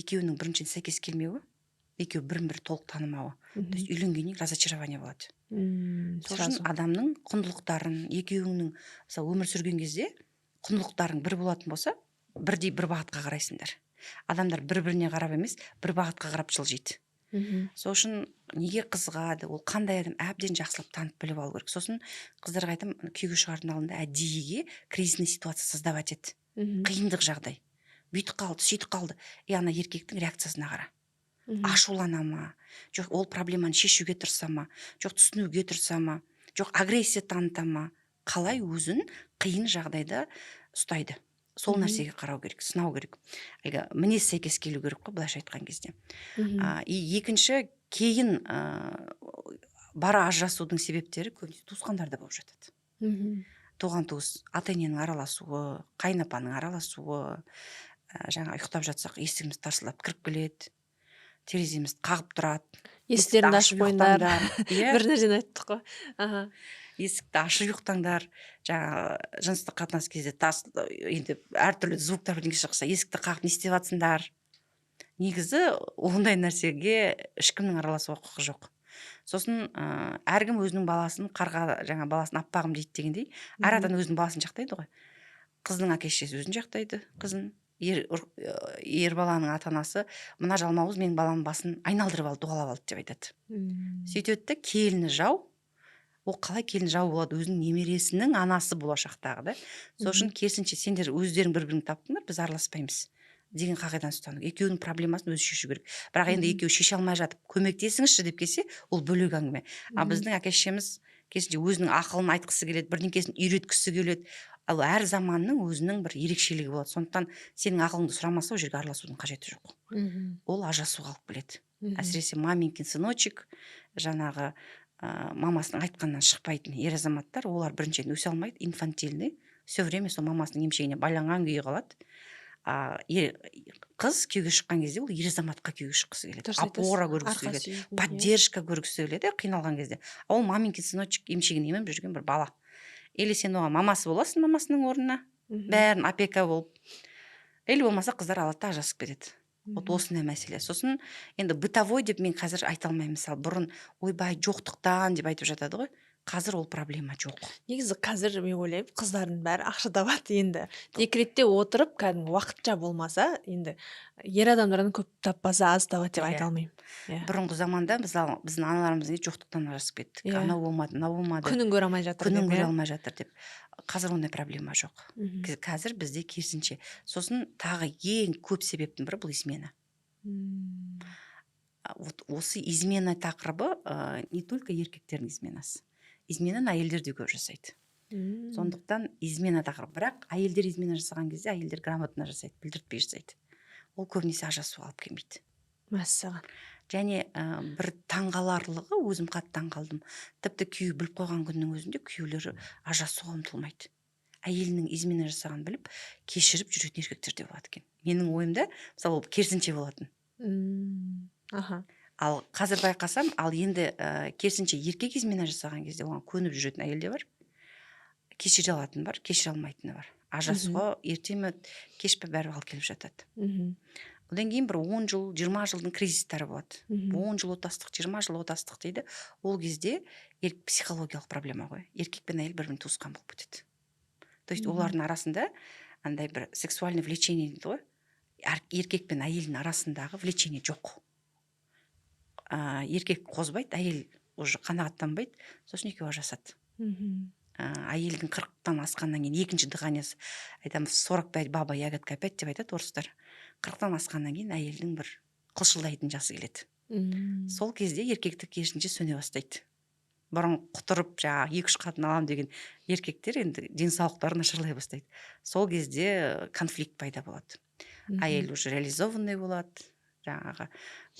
екеуінің біріншіден сәйкес келмеуі, екеуі бірін-бірі толық танымауы. То есть үйленгеннен разочарование болады. Сосын адамның құндылықтарын, екеуінің мысалы өмір сүрген кезде құндылықтарың бір болатын болса, бірдей бір бағытқа қарайсыңдар. Адамдар бір-біріне қарап емес, бір бағытқа қарап жылжиды. Сол үшін неге қызығады, ол қандай адам, әбден жақсылап танып біліп алу керек. Сосын қыздарға айтам, күйеуге шығардың алдында әдейіге кризисный ситуация создавать ет. Қиындық жағдай. Бүйтіп қалды, сөйтіп қалды. Ана еркектің реакциясына қара. Ашулана ма, жоқ ол проблеманы шешуге тырыса ма, жоқ түсінуге тырыса ма, жоқ агрессия таныта ма, қалай өзін қиын жағдайда ұстайды. Сол нәрсеге қарау керек, сынау керек. Мінез сәйкес келу керек қой, былайша айтқан кезде. Екінші, кейін бара ажырасудың себептері көбінесе туысқандарда болып жатады. Туған туыс, ата-ененің араласуы, қайынапаның араласуы, жаңа ұйықтап жатсақ, есігіміз тарсылдап кіріп келеді, тереземізді қағып тұрады. Есіктерін ашып қойыңдар. Бір нәрсені айттық қой. Есікті ашып ұйықтаңдар. Жаңа жыныстық қатынас кезде енді әртүрлі звуктар бірдеңе шықса, есікті қағып не істеп жатсыңдар. Негізі ондай нәрсеге ешкімнің араласуға құқығы жоқ. Сосын әркім өзінің баласын қарға, жаңа баласын аппағым дейді дегендей, әр адам өзінің баласын жақтайды ғой. Қыздың әке-шешесі өзін жақтайды, қызын. Ер баланың ата-анасы мына жалмауыз менің баламның басын айналдырып алды, доғалап алды деп айтады. Сөйтеді, келіні жау. Ол қалай келін жау болады, өзінің немересінің анасы болашақтағы да. Сол үшін керісінше сендер өздерің бір-біріңді таптыңдар, біз араласпаймыз деген қағидадан ұстану. Екеуінің проблемасын өзі шешу керек. Бірақ енді екеуі шеше алмай жатып, көмектесіңізші деп келсе, ол бөлек әңгіме. Біздің әке-шешеміз керісінше өзінің ақылын айтқысы келеді, бірдеңкесін үйреткісі келеді. Ал әр заманның өзінің бір ерекшелігі болады. Сондықтан сенің ақылыңды сұрамаса, ол жерге араласудың қажеті жоқ. Ол ажырасуға алып келеді. Әсіресе маменькин сыночек, жаңағы мамасының айтқаннан шықпайтын ер азаматтар, олар біріншіден өсе алмайды, инфантильный, все время сол мамасының емшегіне байланған күйі қалады. Қыз күйеуге шыққан кезде ол ер азаматқа күйеуге шыққысы келеді, опора көргісі келеді, поддержка көргісі келеді қиналған кезде. Ол маменькин сыночек емшегін еміп жүрген бір бала. Или сен оған мамасы боласың, мамасының орнына, бәрін опека болып. Или болмаса қыздар алады да ажырасып кетеді. Вот осындай мәселе. Сосын енді бытовой деп мен қазір айта алмаймын. Мысалы, бұрын ойбай жоқтықтан деп айтып жатады ғой. Қазір ол проблема жоқ. Негізі қазір мен ойлаймын, қыздардың бәрі ақша табады енді. Декретте отырып, кәдімгі уақытша болмаса, енді ер адамдардан көп таппаса аз табады деп айта алмаймын. Бұрынғы заманда біздің аналарымыз жоқтықтан ажырасып кеттік. Анау болмады, мынау болмады. Күнін көре алмай жатыр деп. Қазір ондай проблема жоқ. Қазір бізде керісінше. Сосын тағы ең көп себептің бірі бұл измена. Осы измена тақырыбы не только еркектердің изменасы. Изменаны әйелдер де көп жасайды. Сондықтан измена тақырыбы. Бірақ әйелдер измена жасаған кезде әйелдер грамотно жасайды, білдіртпей жасайды. Ол көбінесе ажырасуға алып келмейді. Мәссаған. Және бір таңғаларлығы, өзім қатты таңғалдым. Тіпті күйеуі біліп қойған күннің өзінде күйеулері ажырасуға ұмтылмайды. Әйелінің измена жасаған біліп, кешіріп жүретін еркектер де болады екен. Менің ойымда, мысалы, ол керісінше болатын. Ал қазір байқасам, ал енді керісінше еркек измена жасаған кезде оған көніп жүретін әйел де бар. Кешіре алатын бар, кешіре алмайтыны бар. Ажырасуға ерте ме, кеш пе бәрі алып келіп жатады. Одан кейін бір 10 жыл, 20 жылдың кризистері болады. 10 жыл отастық, 20 жыл отастық дейді. Ол кезде психологиялық проблема ғой. Еркек пен әйел бір-бірін туысқан болып кетеді. То То есть олардың арасында андай бір сексуальный влечение дейді ғой, еркек пен әйелдің арасындағы влечение жоқ. Еркек қозбайды, әйел уже қанағаттанбайды, сосын екеуі жасады. Әйелдің 40-тан асқаннан кейін екінші дыханиясы, айтамыз 45 баба ягодка опять деп айтады орыстар. 40-тан асқаннан кейін әйелдің бір қылшылдайтын жасы келеді. Сол кезде еркектік керісінше сөне бастайды. Бұрын құтырып жаңағы 2-3 қатын алам деген еркектер енді денсаулықтары нашарлай бастайды. Сол кезде конфликт пайда болады. Әйел уже реализованный болады, жаңағы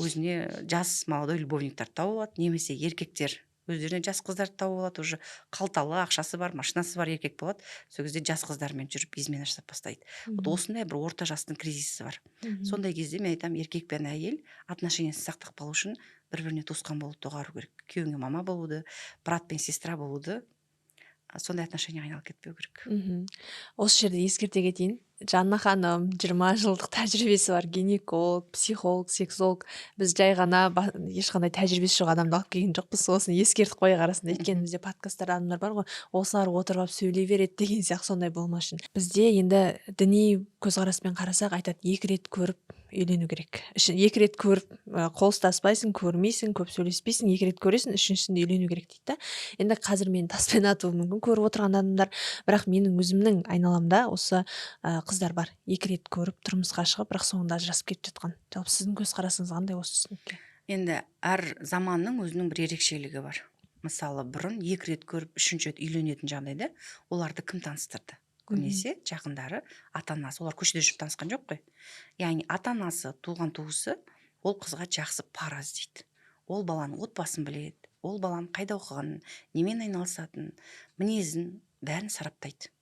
өзіне жас молодой любовниктар тауып алады, немесе еркектер өздеріне жас қыздарды тауып алады, уже қалталы, ақшасы бар, машинасы бар еркек болады. Сол кезде жас қыздармен жүріп измена жасап бастайды. Вот осындай бір орта жастың кризисі бар. Сондай кезде мен айтамын, еркек пен әйел отношениясын сақтап қалу үшін бір-біріне туысқан болуды доғару керек. Күйеуіңе мама болуды, брат пен сестра болуды, сондай отношения айналып кетпеу керек. Осы жерде ескерте кетейін. Жанна ханым 20 жылдық тәжірибесі бар гинеколог, психолог, сексолог. Біз жай ғана ешқандай тәжірибесі жоқ адамды алып келген жоқпыз. Осыны ескертіп қояйық арасында. Өйткені бізде подкасттарда адамдар бар ғой, осылар отырып сөйлей береді деген сияқты, сондай болмас үшін. Бізде енді діни көзқараспен қарасақ, айтады, 2 рет көріп үйлену керек. 2 рет көріп қол ұстаспайсың, көрмейсің, көп сөйлеспейсің, 2 рет көресің, 3-шісінде үйлену керек дейді. Енді қазір мені таспен атуы мүмкін көріп отырған адамдар, бірақ менің өзімнің айналамда осы қыздар бар. 2 рет көріп тұрмысқа шығып, бірақ соңында ажырасып кетіп жатқан. Жалпы сіздің көзқарасыңыз қандай осы түсінікке? Енді әр заманның өзінің бір ерекшелігі бар. Мысалы, бұрын 2 рет көріп 3-ші рет үйленетін жағдайда оларды кім таныстырды? Көбінесе жақындары, ата-анасы. Олар көшеде жүріп танысқан жоқ қой. Яғни ата-анасы, туған туысы ол қызға жақсы пара іздейді. Ол баланың отбасын біледі, ол баланың қайда оқығанын, немен айналысатынын, мінезін бәрін сараптайды.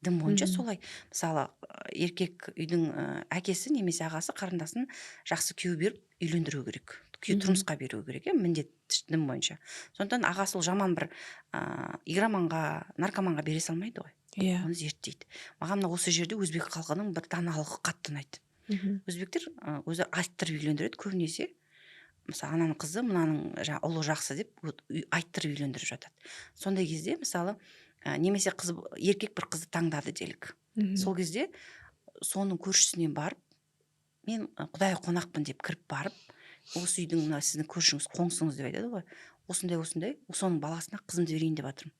Дін бойынша солай. Мысалы, еркек үйдің әкесі немесе ағасы қарындасын жақсы күйеу беріп үйлендіру керек. Тұрмысқа беру керек, міндет дін бойынша. Сондықтан ағасы ол жаман бір игроманға, наркоманға бере салмайды ғой. Оны зерттейді. Маған мына осы жерде өзбек халқының бір даналығы қатты ұнайды. Өзбектер өзі айттырып үйлендіреді көбінесе. Мысалы, ананың қызы мынаның ұлы жақсы деп айттырып үйлендіріп жатады. Сондай кезде, мысалы, немесе еркек бір қызды таңдады делік. Сол кезде соның көршісінен барып, мен құдай қонақпын деп кіріп барып, осы үйдің сіздің көршіңіз, қоңсыңыз деп айтады ғой. Осындай, соның баласына қызымды берейін деп жатырмын.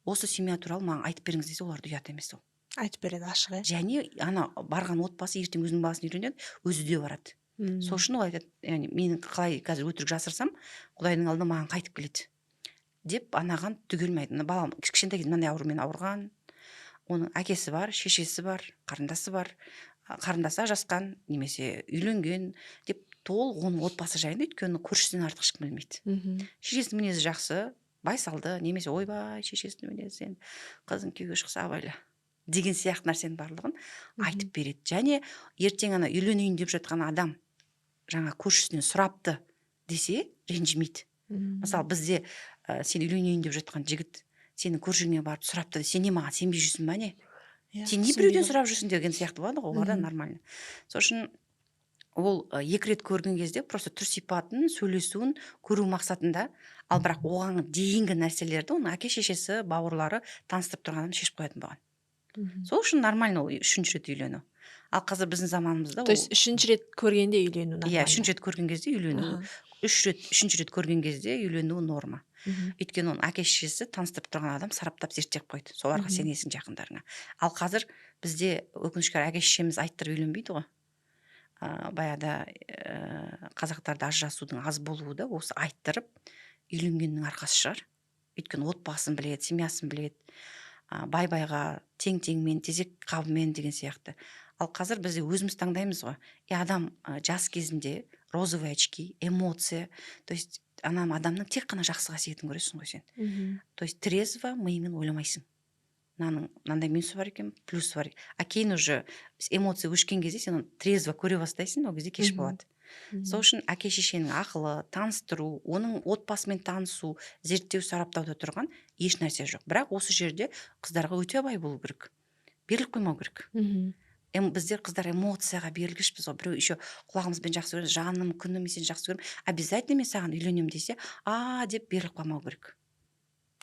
Осы семья туралы маған айтып беріңіз десе, оларды ұят емес ол. Айтып береді ашық. Және ана барған отбасы ертең өзінің баласын үйренеді, өзі де барады. Сол үшін ол айтады, яғни мен қалай қазір өтірік жасырсам, Құдайдың алдында маған қайтып келеді деп анаған түгелмейді. Балам кішкентай кезде мынандай аурумен ауырған, оның әкесі бар, шешесі бар, қарындасы бар, қарындасы ажырасқан немесе үйленген деп толық оның отбасы жайында, өйткені көршісінен артық ешкім білмейді. Шешесінің мінезі жақсы, байсалды, немесе ойбай шешесінің мінезі, қызың күйеуге шықса абайла деген сияқты нәрсенің барлығын айтып береді. Және ертең ана үйленейін деп жатқан адам жаңа көршісінен сұрапты десе ренжімейді. Мысалы, бізде сен үйленейін деп жатқан жігіт сенің көршіңе барып сұрапты, сен не маған сенбей жүрсің ба не? Сен не біреуден сұрап жүрсің деген сияқты болады ғой, оларда нормально. Сол үшін ол 2 рет көрген кезде просто түр сипатын, сөйлесуін көру мақсатында, ал бірақ оған дейінгі нәрселерді оның әке шешесі, бауырлары таныстырып тұрғанын шешіп қоятын болған. Сол үшін нормально ол 3-ші рет үйлену. Ал қазір біздің заманымызда То есть 3-ші рет көргенде үйлену нормально. Иә, 3-ші рет көрген кезде үйлену, 3-ші рет көрген кезде үйлену норма. Өйткені оның әке шешесі таныстырып тұрған адам сараптап зерттеп қойды. Соларға сенесің жақындарыңа. Ал қазір бізде өкінішке орай әке шешеміз айттырып үйленбейді ғой. Баяғыда қазақтарда ажырасудың аз болуы да осы айттырып үйленгеннің арқасы шығар. Өйткені отбасын біледі, семьясын біледі, бай-байға тең-теңмен, тезек қабымен деген сияқты. Ал қазір бізде өзіміз таңдаймыз ғой. Адам жас кезінде розовые очки, эмоция, то есть адамның тек қана жақсы қасиетін көресің ғой сен. То есть трезво миымен ойламайсың. Мынандай минусы бар екен, плюсы бар. А кейін уже эмоция өшкен кезде сен трезво көре бастайсың, ол кезде кеш болады. Сол үшін әке шешенің ақылы, таныстыру, оның отбасымен танысу, зерттеу, сараптауда тұрған еш нәрсе жоқ. Бірақ осы жерде қыздарға өте абай болу керек. Беріліп қоймау керек. Біздер қыздар эмоцияға берілгішпіз ғой. Біреу еще құлағымызбен жақсы көреді, жаным, күнім, мен сені жақсы көремін, обязательно мен саған үйленемін десе, деп беріліп қалмау керек.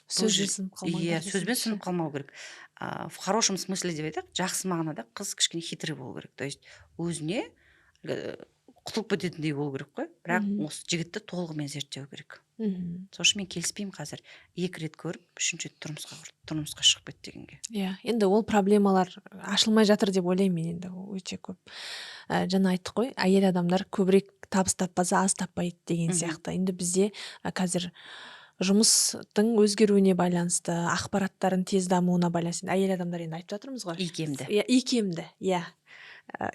сөзбен сынып қалмаңдар сөзбен десеңізші. сынып қалмау керек. В хорошем смысле деп айтайық, жақсы мағынада қыз кішкене хитрый болу керек. То есть өзіне құтылып кететіндей болу керек қой. Бірақ осы жігітті толығымен зерттеу керек. Сол үшін мен келіспеймін қазір 2 рет көріп, 3-ші рет тұрмысқа шығып кет дегенге. Иә, енді ол проблемалар ашылмай жатыр деп ойлаймын мен, енді өте көп. Жаңа айттық қой, әйел адамдар көбірек табыс таппаса аз таппайды деген сияқты. Енді бізде қазір жұмыстың өзгеруіне байланысты, ақпараттардың тез дамуына байланысты, әйел адамдар енді айтып жатырмыз ғой. Икемді.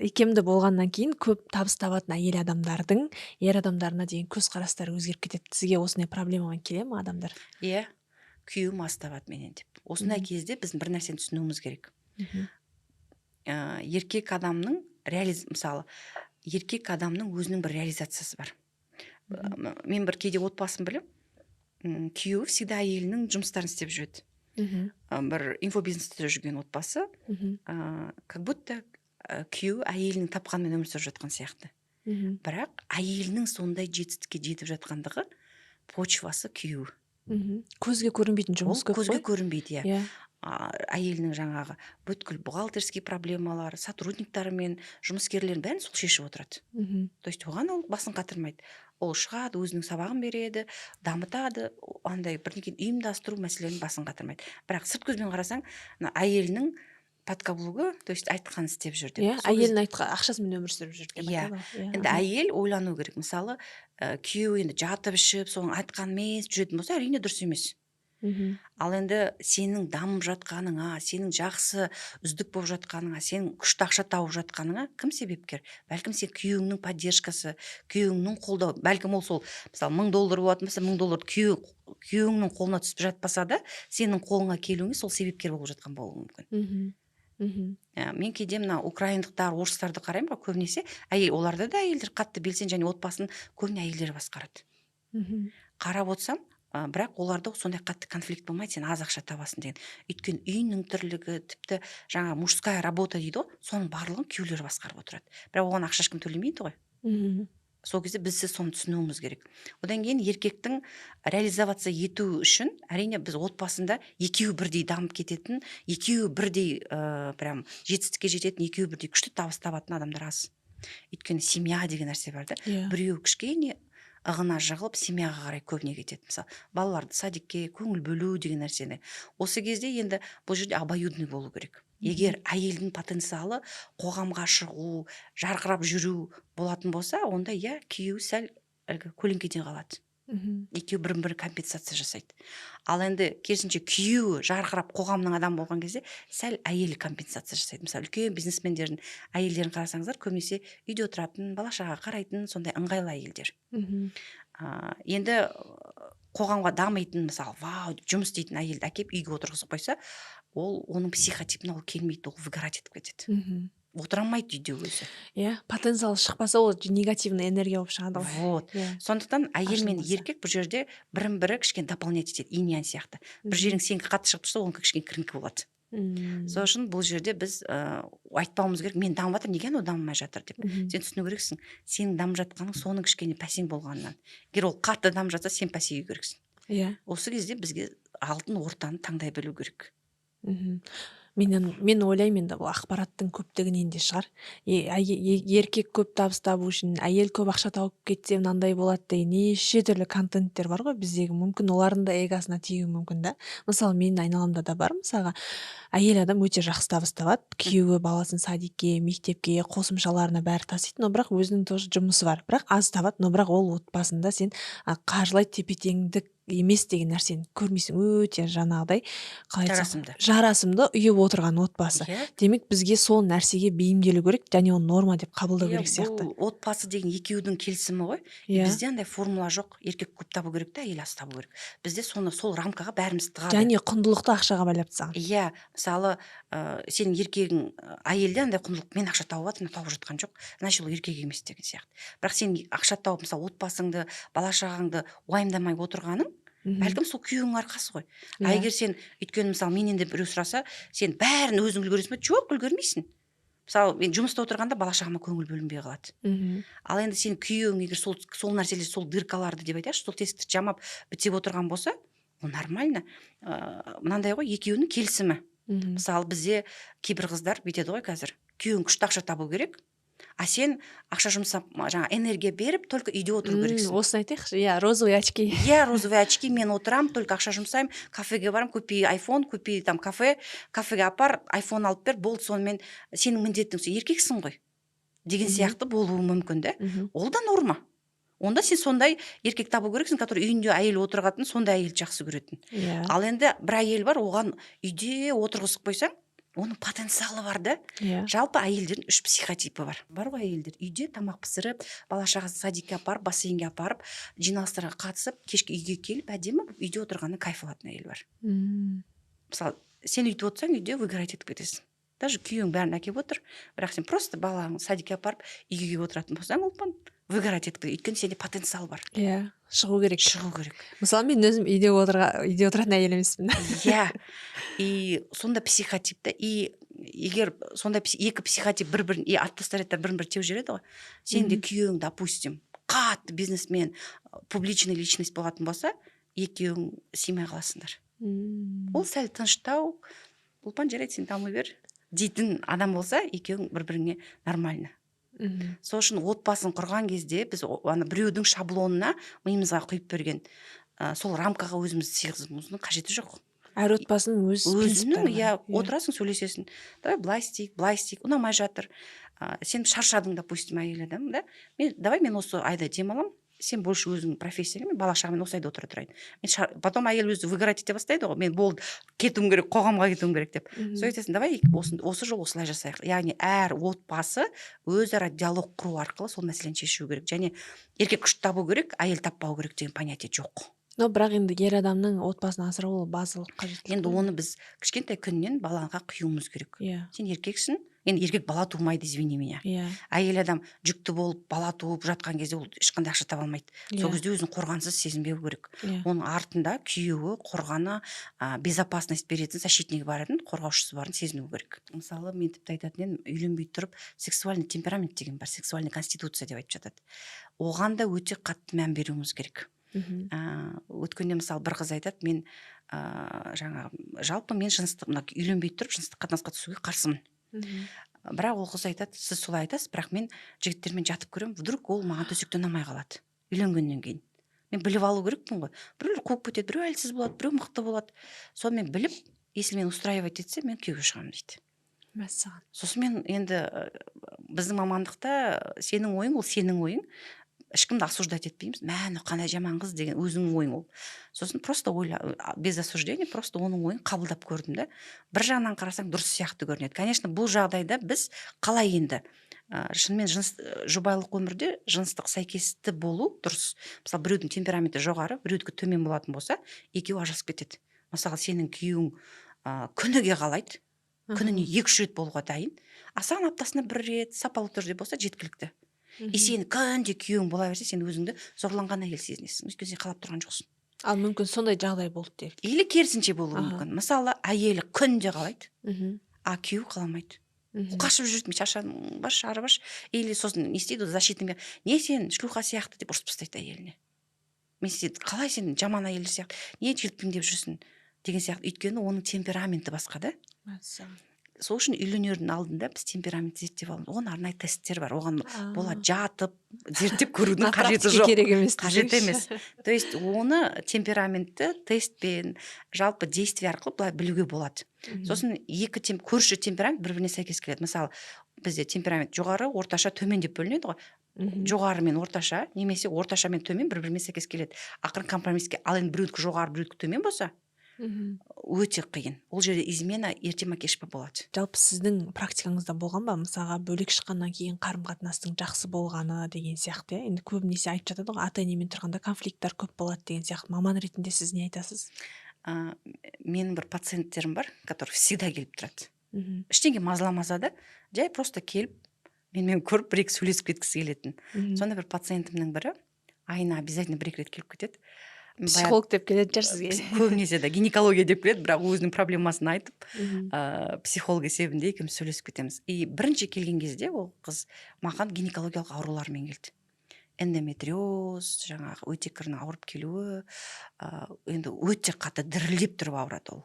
Икемді болғаннан кейін көп табыс табатын әйел адамдардың ер адамдарына деген көзқарастары өзгеріп кетеді. Сізге осындай проблемамен келе ме адамдар? Иә, күйеуім аз табады менен деп. Осындай кезде біз бір нәрсені түсінуіміз керек. Еркек адамның мысалы, еркек адамның өзінің бір реализациясы бар. Мен бір кейде отбасын білем, күйеуі всегда әйелінің жұмыстарын істеп жүреді. Бір инфобизнесте жүрген отбасы, как будто күйеуі әйелінің тапқанымен өмір сүріп жатқан сияқты. Бірақ әйелінің сондай жетістікке жетіп жатқандығы почвасы күйеуі. Көзге көрінбейтін жұмыс көп қой. Көзге көрінбейді, иә. Әйелінің жаңағы бүткіл бухгалтерский проблемалары, сотрудниктарымен, жұмыскерлерін бәрін сол шешіп отырады. То есть оған ол басын қатырмайды. Ол шығады, өзінің сабағын береді, дамытады, андай бірдеңе ұйымдастыру мәселелерін басын қатырмайды. Бірақ сырт көзбен қарасаң, әйелінің подкаблугы, то есть айтқанын істеп жүр деп. Иә, әйелдің айтқан ақшасымен өмір сүріп жүр деп айтады. Енді әйел ойлану керек. Мысалы, күйеуі енді жатып ішіп, соның айтқанымен жүретін болса, әрине дұрыс емес. Ал енді сенің дамып жатқаныңа, сенің жақсы үздік болып жатқаныңа, сенің күшті ақша тауып жатқаныңа кім себепкер? Бәлкім сен күйеуіңнің поддержкасы, күйеуіңнің қолдау, бәлкім ол сол, мысалы, $1000 болатын болса, $1000 күйеуіңнің қолына түсіп жатпаса да, сенің қолыңа келуіңе сол себепкер болып жатқан болуы мүмкін. Мен кейде мына украиндықтар, орыстарды қараймын ғой, көбінесе оларда да әйелдер қатты белсен және отбасын көбіне әйелдер басқарады. Қарап отырсам, бірақ оларда сондай қатты конфликт болмайды, сен аз ақша табасың деген. Өйткені үйінің тірлігі, тіпті жаңа мужская работа дейді ғой, соның барлығын күйеулері басқарып отырады. Бірақ оған ақша ешкім төлемейді ғой. Сол кезде біз соны түсінуіміз керек. Одан кейін еркектің реализация ету үшін, әрине біз отбасында екеуі бірдей дамып кететін, екеуі бірдей прям жетістікке жететін, екеуі бірдей күшті табыс табатын адамдар аз. Өйткені семья деген нәрсе бар да. Біреу кішкене ығына жығылып семьяға қарай көбіне кетеді. Мысалы, балаларды садикке, көңіл бөлу деген нәрсені. Осы кезде енді бұл жерде обоюдный болу керек. Егер әйелдің потенциалы қоғамға шығу, жарқырап жүру болатын болса, онда күйеуі сәл көлеңкеден қалады. Екеуі бірін-бірі компенсация жасайды. Ал енді керісінше күйеуі жарқырап қоғамның адамы болған кезде сәл әйелі компенсация жасайды. Мысалы, үлкен бизнесмендердің әйелдерін қарасаңыздар, көбінесе үйде отыратын, бала-шағаға қарайтын, сондай ыңғайлы әйелдер. Енді қоғамға дамитын, мысалы, вау, жұмыс істейтін әйелді әкеп үйге отырғызып қойса, оның психотипіне ол келмейді, ол выгорать етіп кетеді. Отыра алмайды үйде өзі. Иә, потенциал шықпаса, ол негативный энергия болып шығады ғой. Вот. Сондықтан әйел мен еркек бұл жерде бірін-бірі кішкене дополнять етеді, инь-янь сияқты. Bir жерің сенікі қатты шығып тұрса, оныкі кішкене кіріңкі болады. Сол үшін бұл жерде біз айтпауымыз керек, мен дамып жатыр, неге анау дамымай жатыр деп. Сен түсіну керексің, сенің дамып жатқаның соның кішкене пәсең болғанынан. Егер ол қатты дамып жатса, сен пәсею керексің. Иә. Осы кезде бізге алтын ортаны таңдай білу керек. Мен ойлаймын, енді бұл ақпараттың көптігінен де шығар. Еркек көп табыс табу үшін, әйел көп ақша тауып кетсе мынандай болады деген неше түрлі контенттер бар ғой біздегі. Мүмкін олардың да эгосына тиюі мүмкін да. Мысалы, менің айналамда да бар, мысалға, әйел адам өте жақсы табыс табады, күйеуі баласын садикке, мектепке, қосымшаларына бәрі тасиды, но бірақ өзінің тоже жұмысы бар. Бірақ аз табады, но бірақ ол отбасында сен қаржылай тепе-теңдік емес деген нәрсені көрмейсің. Өте жаңағыдай жарасымды үйіп отырған отбасы. Демек бізге сол нәрсеге бейімделу керек, және оны норма деп қабылдау керек сияқты. Бұл отбасы деген екеудің келісімі ғой. Бізде андай формула жоқ, еркек көп табу керек та, әйел аз табу керек. Бізде сол рамкаға бәріміз тығады. Және құндылықты ақшаға байлап тастаған. Иә, мысалы, сенің еркегің әйелде андай құндылық, мен ақша тауып жатырмын, тауып жатқан жоқ, значит ол еркек емес деген сияқты. Бірақ сен ақша тауып, мысалы, отбасыңды, бала-шағаңды уайымдамай отырғаның, бәлкім сол күйеуіңнің арқасы ғой. Егер сен, өйткені мысалы менен де біреу сұраса, сен бәрін өзің үлгересің бе? Жоқ, үлгермейсің. Мысалы, мен жұмыста отырғанда бала-шағама көңіл бөлінбей қалады. Ал енді сен күйеуің егер сол нәрселер, сол дыркаларды деп айтайықшы, сол тесікті жамап бітеп отырған болса, ол нормально. Мынандай ғой, екеуінің келісімі. Мысалы бізде кейбір қыздар бүйтеді ғой қазір, күйеуің күшті ақша табу керек, а сен ақша жұмсап жаңа энергия беріп только үйде отыру керексің. Осыны айтайықшы, иә, розовый очки. Я розовый очки, мен отырам, только ақша жұмсаймын, кафеге барам, купи айфон, купи там кафеге апар, айфон алып бер, болды, сонымен сенің міндетің, сен еркексің ғой деген сияқты болуы мүмкін да. Ол да норма. Онда сен сондай еркек табу керексің, который үйінде әйел отырғатын, сондай әйел жақсы көретін. Ал енді бір әйел бар, оған үйде отырғызып қойсаң, оның потенциалы бар да. Жалпы әйелдердің 3 психотипі бар. Бар ғой әйелдер үйде тамақ пісіріп, бала шағасын садикке апарып, бассейнге апарып, жиналыстарға қатысып, кешке үйге келіп, әдемі үйде отырғаннан кайф алатын әйел бар. Мысалы, сен үйде отырсаң, үйде выгорать етіп кетесің. Даже күйеуің бәрін әкеп отыр, бірақ сен просто балаңды садикке апарып, үйге келіп отыратын болсаң, ол выгорать етіп кетеді. Өйткені сенде потенциал бар. Иә, шығу керек. Мысалы, мен өзім үйде отыратын әйел емеспін. Иә. И сонда психотипті, и егер сонда екі психотип бір-бірін атпастареттер бір-бірін теу жүреді ғой, сен де күйеуің, допустим, қатты бизнесмен, публичный личность болатын болса, екеуің сыймай қаласыңдар. Ол сәл тыныштау, ұлпан жарайды, сен дамай бер дейтін адам болса, екеуің бір-біріңе нормально. Сол үшін отбасын құрған кезде біз біреудің шаблонына миымызға құйып берген сол рамкаға өзімізді сыйғызудың қажеті жоқ. Әр отбасының өз принциптері. Иә, отырасың, сөйлесесің. Давай былай істейік, ұнамай жатыр. Сен шаршадың, допустим, әйел адам, да? Давай мен осы айда демаламын, сен больше өзіңнің профессияңа, мен бала шағамен осы айда отыра тұрайын. Потом әйел өзі выгорать ете бастайды ғой, мен болды, кетуім керек, қоғамға кетуім керек деп. Сол айтасың, давай осы жол осылай жасайық. Яғни әр отбасы өзара диалог құру арқылы сол мәселені шешу керек. Және еркек күшті табу керек, әйел таппау керек деген понятие жоқ. Но бірақ енді ер адамның отбасын асырау ол базалық қажеттілік. Енді оны біз кішкентай күннен балаға құюымыз керек. Сен еркексің, енді еркек бала тумайды, извини меня. Әйел адам жүкті болып, бала туып жатқан кезде ол ешқандай ақша таба алмайды. Сол кезде өзін қорғансыз сезінбеу керек. Оның артында күйеуі, қорғаны, безопасность беретін, защитнигі барын, қорғаушысы барын сезіну керек. Мысалы, мен тіпті айтатын едім, үйленбей тұрып, сексуальный темперамент деген бар, сексуальный конституция деп айтып жатады. Оған да өте қатты мән беруіміз керек. Өткенде мысалы бір қыз айтады, мен жалпы мен үйленбей тұрып жыныстық қатынасқа түсуге қарсымын. Бірақ ол қыз айтады, сіз солай айтасыз, бірақ мен жігіттермен жатып көремін, вдруг ол маған төсекте ұнамай қалады үйленгеннен кейін. Мен біліп алу керекпін ғой. Біреулер қуып кетеді, біреу әлсіз болады, біреу мықты болады. Сонымен біліп, если мен устраивать етсе, мен күйеуге шығамын дейді. Мәссаған. Сосын мен енді біздің мамандықта сенің ойың ол сенің ойың. Ешкімді осуждать етпейміз. Мәні қандай жаман қыз деген өзіңнің ойың ол. Сосын просто без осуждения просто оның ойын қабылдап көрдім да. Бір жағынан қарасаң дұрыс сияқты көрінеді. Конечно, бұл жағдайда біз қалай енді шынымен жұбайлық өмірде жыныстық сәйкесті болу дұрыс. Мысалы, біреудің темпераменті жоғары, біреудікі төмен болатын болса, екеуі ажырасып кетеді. Мысалы, сенің күйеуің күніге қалайды, күніне 2-3 рет болуға дайын, а саған аптасына 1 рет сапалы түрде болса жеткілікті. И сен күнде күйеуің бола берсе, сен өзіңді зорланған әйел сезінесің. Өйткені сен қалап тұрған жоқсың. Ал мүмкін сондай жағдай болды делік. Или керісінше болуы мүмкін. Мысалы, әйелі күнде қалайды, а күйеуі қаламайды. Қашып жүреді, мен шаршадым, баш, ары баш. Или сосын не істейді, защитный, не сен шлюха сияқты деп ұрысып тастайды әйеліне. Мен қалай сен жаман әйел сияқты, не желпіңдеп жүрсің деген сияқты. Өйткені оның темпераменті басқа да. Сол үшін үйленердің алдында біз темперамент зерттеп аламыз. Оған арнайы тесттер бар. Оған болады жатып, зерттеп көрудің қажеті жоқ. Қажет емес. То есть оны темпераментті тестпен, жалпы действие арқылы былай білуге болады. Сосын екі көрші темперамент бір-біріне сәйкес келеді. Мысалы, бізде темперамент жоғары, орташа, төмен деп бөлінеді ғой. Жоғары мен орташа, немесе орташа мен төмен бір-біріне сәйкес келеді. Ақырын компромиске, ал енді біреудікі жоғары, біреудікі төмен болса, өте қиын. Ол жерде измена ерте ме кеш пе болады. Жалпы сіздің практикаңызда болған ба? Мысалға, бөлек шыққаннан кейін қарым-қатынастың жақсы болғаны деген сияқты. Енді көбінесе айтып жатады ғой, ата-енемен тұрғанда конфликттер көп болады деген сияқты. Маман ретінде сіз не айтасыз? Менің бір пациенттерім бар, который всегда келіп тұрады. Ештеңе мазаламаса да, жай просто келіп, менімен көріп, бір-екі сөйлесіп кеткісі келетін. Сонда бір пациентімнің бірі айына обязательно 1-2 рет келіп кетеді. Психолог деп келеді сізге. Көбінесе де гинекология деп келеді, бірақ өзінің проблемасын айтып, психолог есебінде екеуміз сөйлесіп кетеміз. И бірінші келген кезде ол қыз маған гинекологиялық аурулармен келді. эндометриоз, жаңағы өтекірдің ауырып келуі, енді өте қатты дірілдеп тұрып ауырады ол.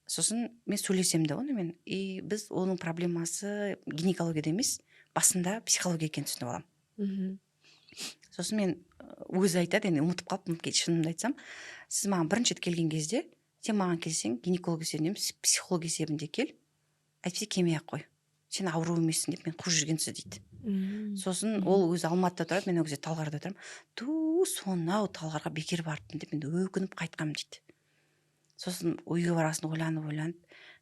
Сосын мен сөйлесем де онымен, и біз оның проблемасы гинекологияда емес, басында психология екенін түсініп аламын. Мгм. Сосын мен өзі айтады, енді ұмытып қалыппын, шынымды айтсам, сіз маған бірінші рет келген кезде, сен маған келсең гинеколог есебінде емес, психолог есебінде кел, әйтпесе келмей ақ қой, сен ауру емессің деп мен қуып жүргенсіз дейді. Сосын ол өзі Алматыда тұрады, мен ол кезде Талғарда отырамын. Сонау Талғарға бекер барыппын деп мен өкініп қайтқанмын дейді. Сосын үйге барасын ойланып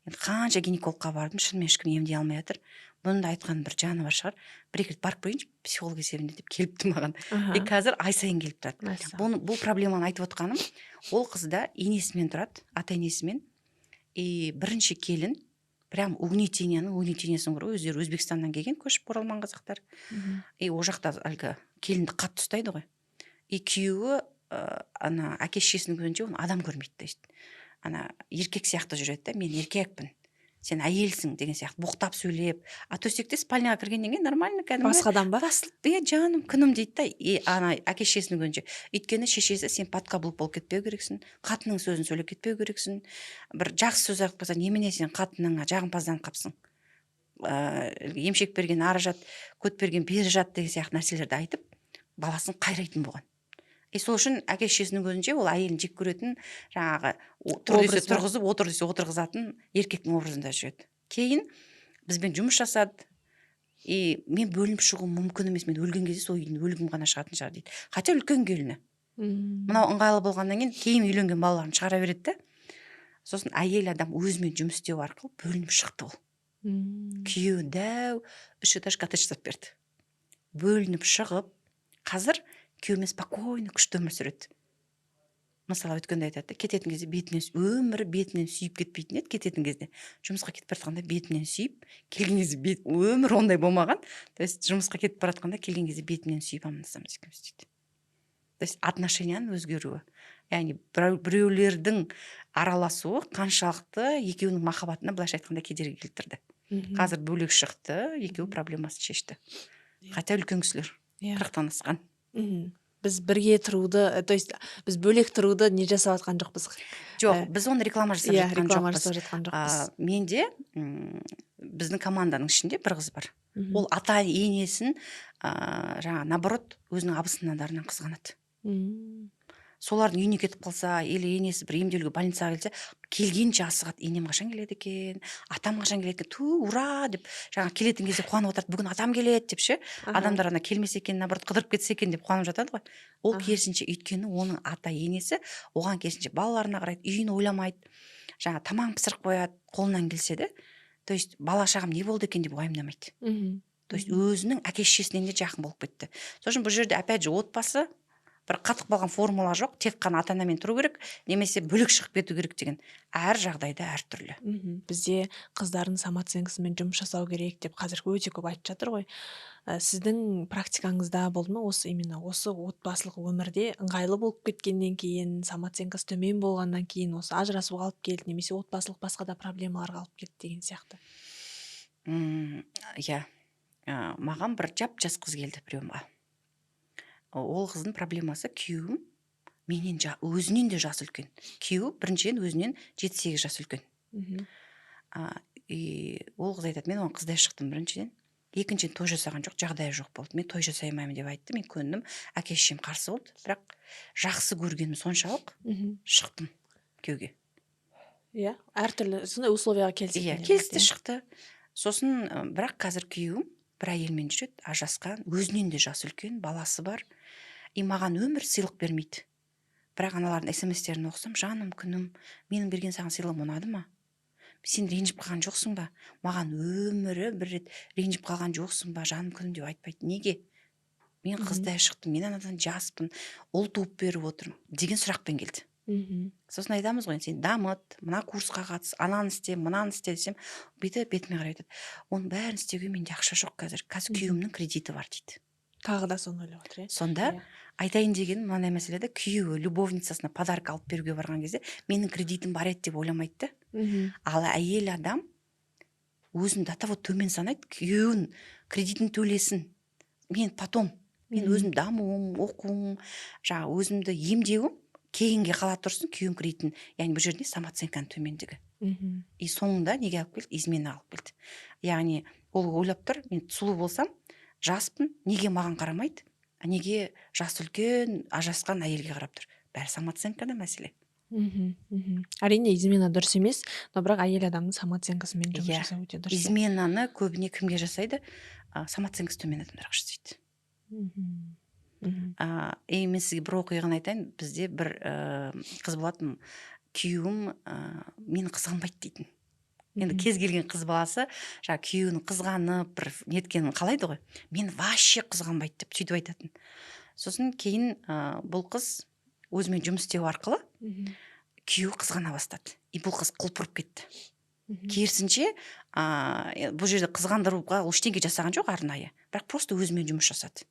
енді қанша гинекологқа бардым, шынымен ешкім емдей алмай жатыр. Бұның да айтқан бір жаны бар шығар, бір-екі рет барып көрейінші психолог есебінде деп келіпті маған. И қазір ай сайын келіп тұрады. Бұл проблеманы айтып отқаным, ол қызда енесімен тұрады, ата енесімен. И бірінші келін прям угнетениесін көру, өздері Өзбекстаннан келген, көшіп оралман қазақтар. И ол жақта әлгі келінді қатты ұстайды ғой. И күйеуі ана әке шешесінің көзінше оны адам көрмейді, дейді. Ана еркек сияқты жүреді да, мен еркекпін, сен әйелсің деген сияқты боқтап сөйлеп, төсекте спальняға кіргеннен кейін нормально кәдімгі басқадан ба? Жаным, күнім дейді да. И ана әке шешесінің көзінше, өйткені шешесі сен подкаблук болып кетпеу керексің, қатынның сөзін сөйлеп кетпеу керексің, бір жақсы сөз айтып қалса, немене сен қатыныңа жағымпазданып қапсың, емшек берген ары жат, көт берген бері жат деген сияқты нәрселерді айтып, баласын қайрайтын болған. Сол үшін әке шешесінің көзінше ол әйелін жек көретін, жаңағы тұр десе тұрғызып, отыр десе отырғызатын еркектің образында жүреді. Кейін бізбен жұмыс жасады, и мен бөлініп шығу мүмкін емес, мен өлген кезде сол үйдің өлігім ғана шығатын шығар дейді. Хотя үлкен келіні. Мынау ыңғайлы болғаннан кейін үйленген балаларын шығара береді да. Сосын әйел адам өзімен жұмыс істеу арқылы бөлініп шықты ол. Күйеуі дәу 3 этаж коттедж жасап берді. Бөлініп шығып, қазір күйеуімен спокойно күшті өмір сүреді. Мысалы өткенде айтады, кететін кезде өмірі бетінен сүйіп кетпейтін еді, кететін кезде. Жұмысқа кетіп баратқанда бетінен сүйіп, келген кезде өмір ондай болмаған. То есть жұмысқа кетіп баратқанда келген кезде бетінен сүйіп амандасамыз екеуміз дейді. То есть отношенияның өзгеруі. Яғни біреулердің араласуы қаншалықты екеуінің махаббатына былайша айтқанда кедергі келтірді. Қазір бөлек шықты, екеуі проблемасын шешті. Хотя үлкен кісілер, 40-тан асқан. Біз бірге тұруды, то есть біз бөлек тұруды не жасап жатқан жоқпыз. Жоқ, біз оны реклама жасап жатқан жоқпыз. Менде біздің команданың ішінде бір қыз бар. Ол ата енесін жаңа наоборот өзінің абысындарынан қызғанады. Солардың үйіне кетіп қалса, или енесі бір емделуге больницаға келсе, келгенше асығады, енем қашан келеді екен, атам қашан келеді екен, ура деп, жаңа келетін кезде қуанып отырады, бүгін атам келеді деп ше. Адамдар ана келмесе екен, наоборот қыдырып кетсе екен деп қуанып жатады ғой. Ол керісінше, өйткені оның ата енесі оған керісінше балаларына қарайды, үйін ойламайды, жаңа тамағын пісіріп қояды, қолынан келсе де, то есть бала шағам не болды екен деп уайымдамайды. То есть өзінің әке шешесінен де жақын болып кетті. Сосын бұл жерде опять же отбасы бір қатып қалған формула жоқ, тек қана ата анамен тұру керек, немесе бөлек шығып кету керек деген. Әр жағдайда әр түрлі. Бізде қыздардың самооценкасымен жұмыс жасау керек деп қазір өте көп айтып жатыр ғой. Сіздің практикаңызда болды ма осы именно осы отбасылық өмірде ыңғайлы болып кеткеннен кейін, самооценкасы төмен болғаннан кейін осы ажырасуға алып келді, немесе отбасылық басқа да проблемаларға алып келді деген сияқты? Иә, маған бір жап-жас қыз келді біреуімға. Ол қыздың проблемасы күйеуім менен өзінен де жас үлкен. Күйеуі біріншіден өзінен 7-8 жас үлкен. Ол қыз айтады, мен оған қыздай шықтым біріншіден. Екіншіден той жасаған жоқ, жағдайы жоқ болды. Мен той жасаймаймын деп айтты, мен көндім. Әке шешем қарсы болды, бірақ жақсы көргенім соншалық шықтым күйеуге. Иә, әртүрлі сондай условияға келсе. Иә, келісті шықты. Сосын бірақ қазір күйеуім бір әйелмен жүреді, ажырасқан, өзінен де жас үлкен, баласы бар. И маған өмір сыйлық бермейді. Бірақ аналардың смс-терін оқысам, жаным, күнім, менің берген саған сыйлығым ұнады ма? Сен ренжіп қалған жоқсың ба? Маған өмірі бір рет ренжіп қалған жоқсың ба? Жаным, күнім деп айтпайды. Неге? Мен қыздай шықтым, мен анадан жаспын, ұл туып беріп отырмын деген сұрақпен келді. Сосын айтамыз ғой, сен дамыт, мына курсқа қатыс, ананы істе, мынаны істе десем, бетіме қарай айтады. Оның бәрін істеуге менде ақша жоқ қазір. Қазір күйеуімнің кредиті бар дейді. Тағы да соны ойлап отыр, Сонда айтайын деген мынандай мәселеде, күйеуі любовницасына подарок алып беруге барған кезде менің кредитім бар еді деп ойламайды. Ал әйел адам өзін до того төмен санайды, күйеуін кредитін төлесін, мен потом мен өзім дамуым, оқуым, жаңағы өзімді емдеуім кейінге қала тұрсын, күйеуім кірейтін, яғни бұл жерде самооценканың төмендігі. И соңында неге алып келді? Измена алып келді. Яғни ол ойлап тұр, мен сұлу болсам, жаспын, неге маған қарамайды? Неге жасы үлкен, ажырасқан әйелге қарап тұр? Бәрі самооценкада мәселе. Әрине измена дұрыс емес, но бірақ әйел адамның самооценкасымен жұмыс жасау өте дұрыс. Изменаны көбіне кімге жасайды? Самооценкасы төмен адамдарға жасайды. Мен сізге бір оқиғаны айтайын. Бізде бір қыз болатын, күйеуім мені қызғанбайды дейтін. Енді кез келген қыз баласы жаңа күйеуін қызғанып бір неткенін қалайды ғой. Мені вообще қызғанбайды деп сөйтіп айтатын. Сосын кейін бұл қыз өзімен жұмыс істеу арқылы күйеуі қызғана бастады. И бұл қыз құлпырып кетті. Керісінше бұл жерде қызғандыруға ол ештеңе жасаған жоқ арнайы, бірақ просто өзімен жұмыс жасады.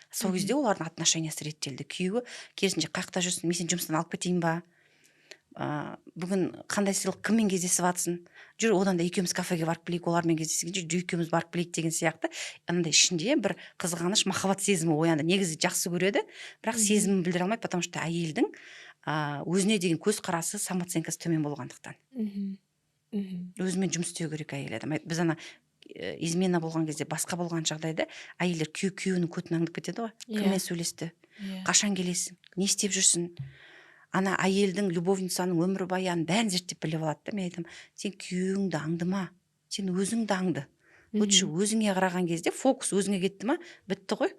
Сол кезде олардың отношениясы реттелді. Күйеуі керісінше қайықта жүрсін, мен сені жұмыстан алып кетейін ба? Бүгін қандай сыйлық, кіммен кездесіп жатсың? Жүр, одан да екеуміз кафеге барып білейік, олармен кездескенше жүр, екеуміз барып білейік деген сияқты. Андай ішінде бір қызғаныш, махаббат сезімі оянды. Негізі жақсы көреді, бірақ сезімін білдіре алмайды, потому что әйелдің өзіне деген көзқарасы, самооценкасы төмен болғандықтан. Өзімен жұмыс істеу керек әйел адам. Біз измена болған кезде, басқа болған жағдайда әйелдер күйеуінің көтін аңдып кетеді ғой. Кіммен сөйлесті? Қашан келесің? Не істеп жүрсің? Ана әйелдің, любовницаның өмір баянын бәрін зерттеп біліп алады да. Мен айтамын, сен күйеуіңді аңдыма, сен өзіңді аңды. Лучше өзіңе қараған кезде фокус өзіңе кетті ма, бітті ғой.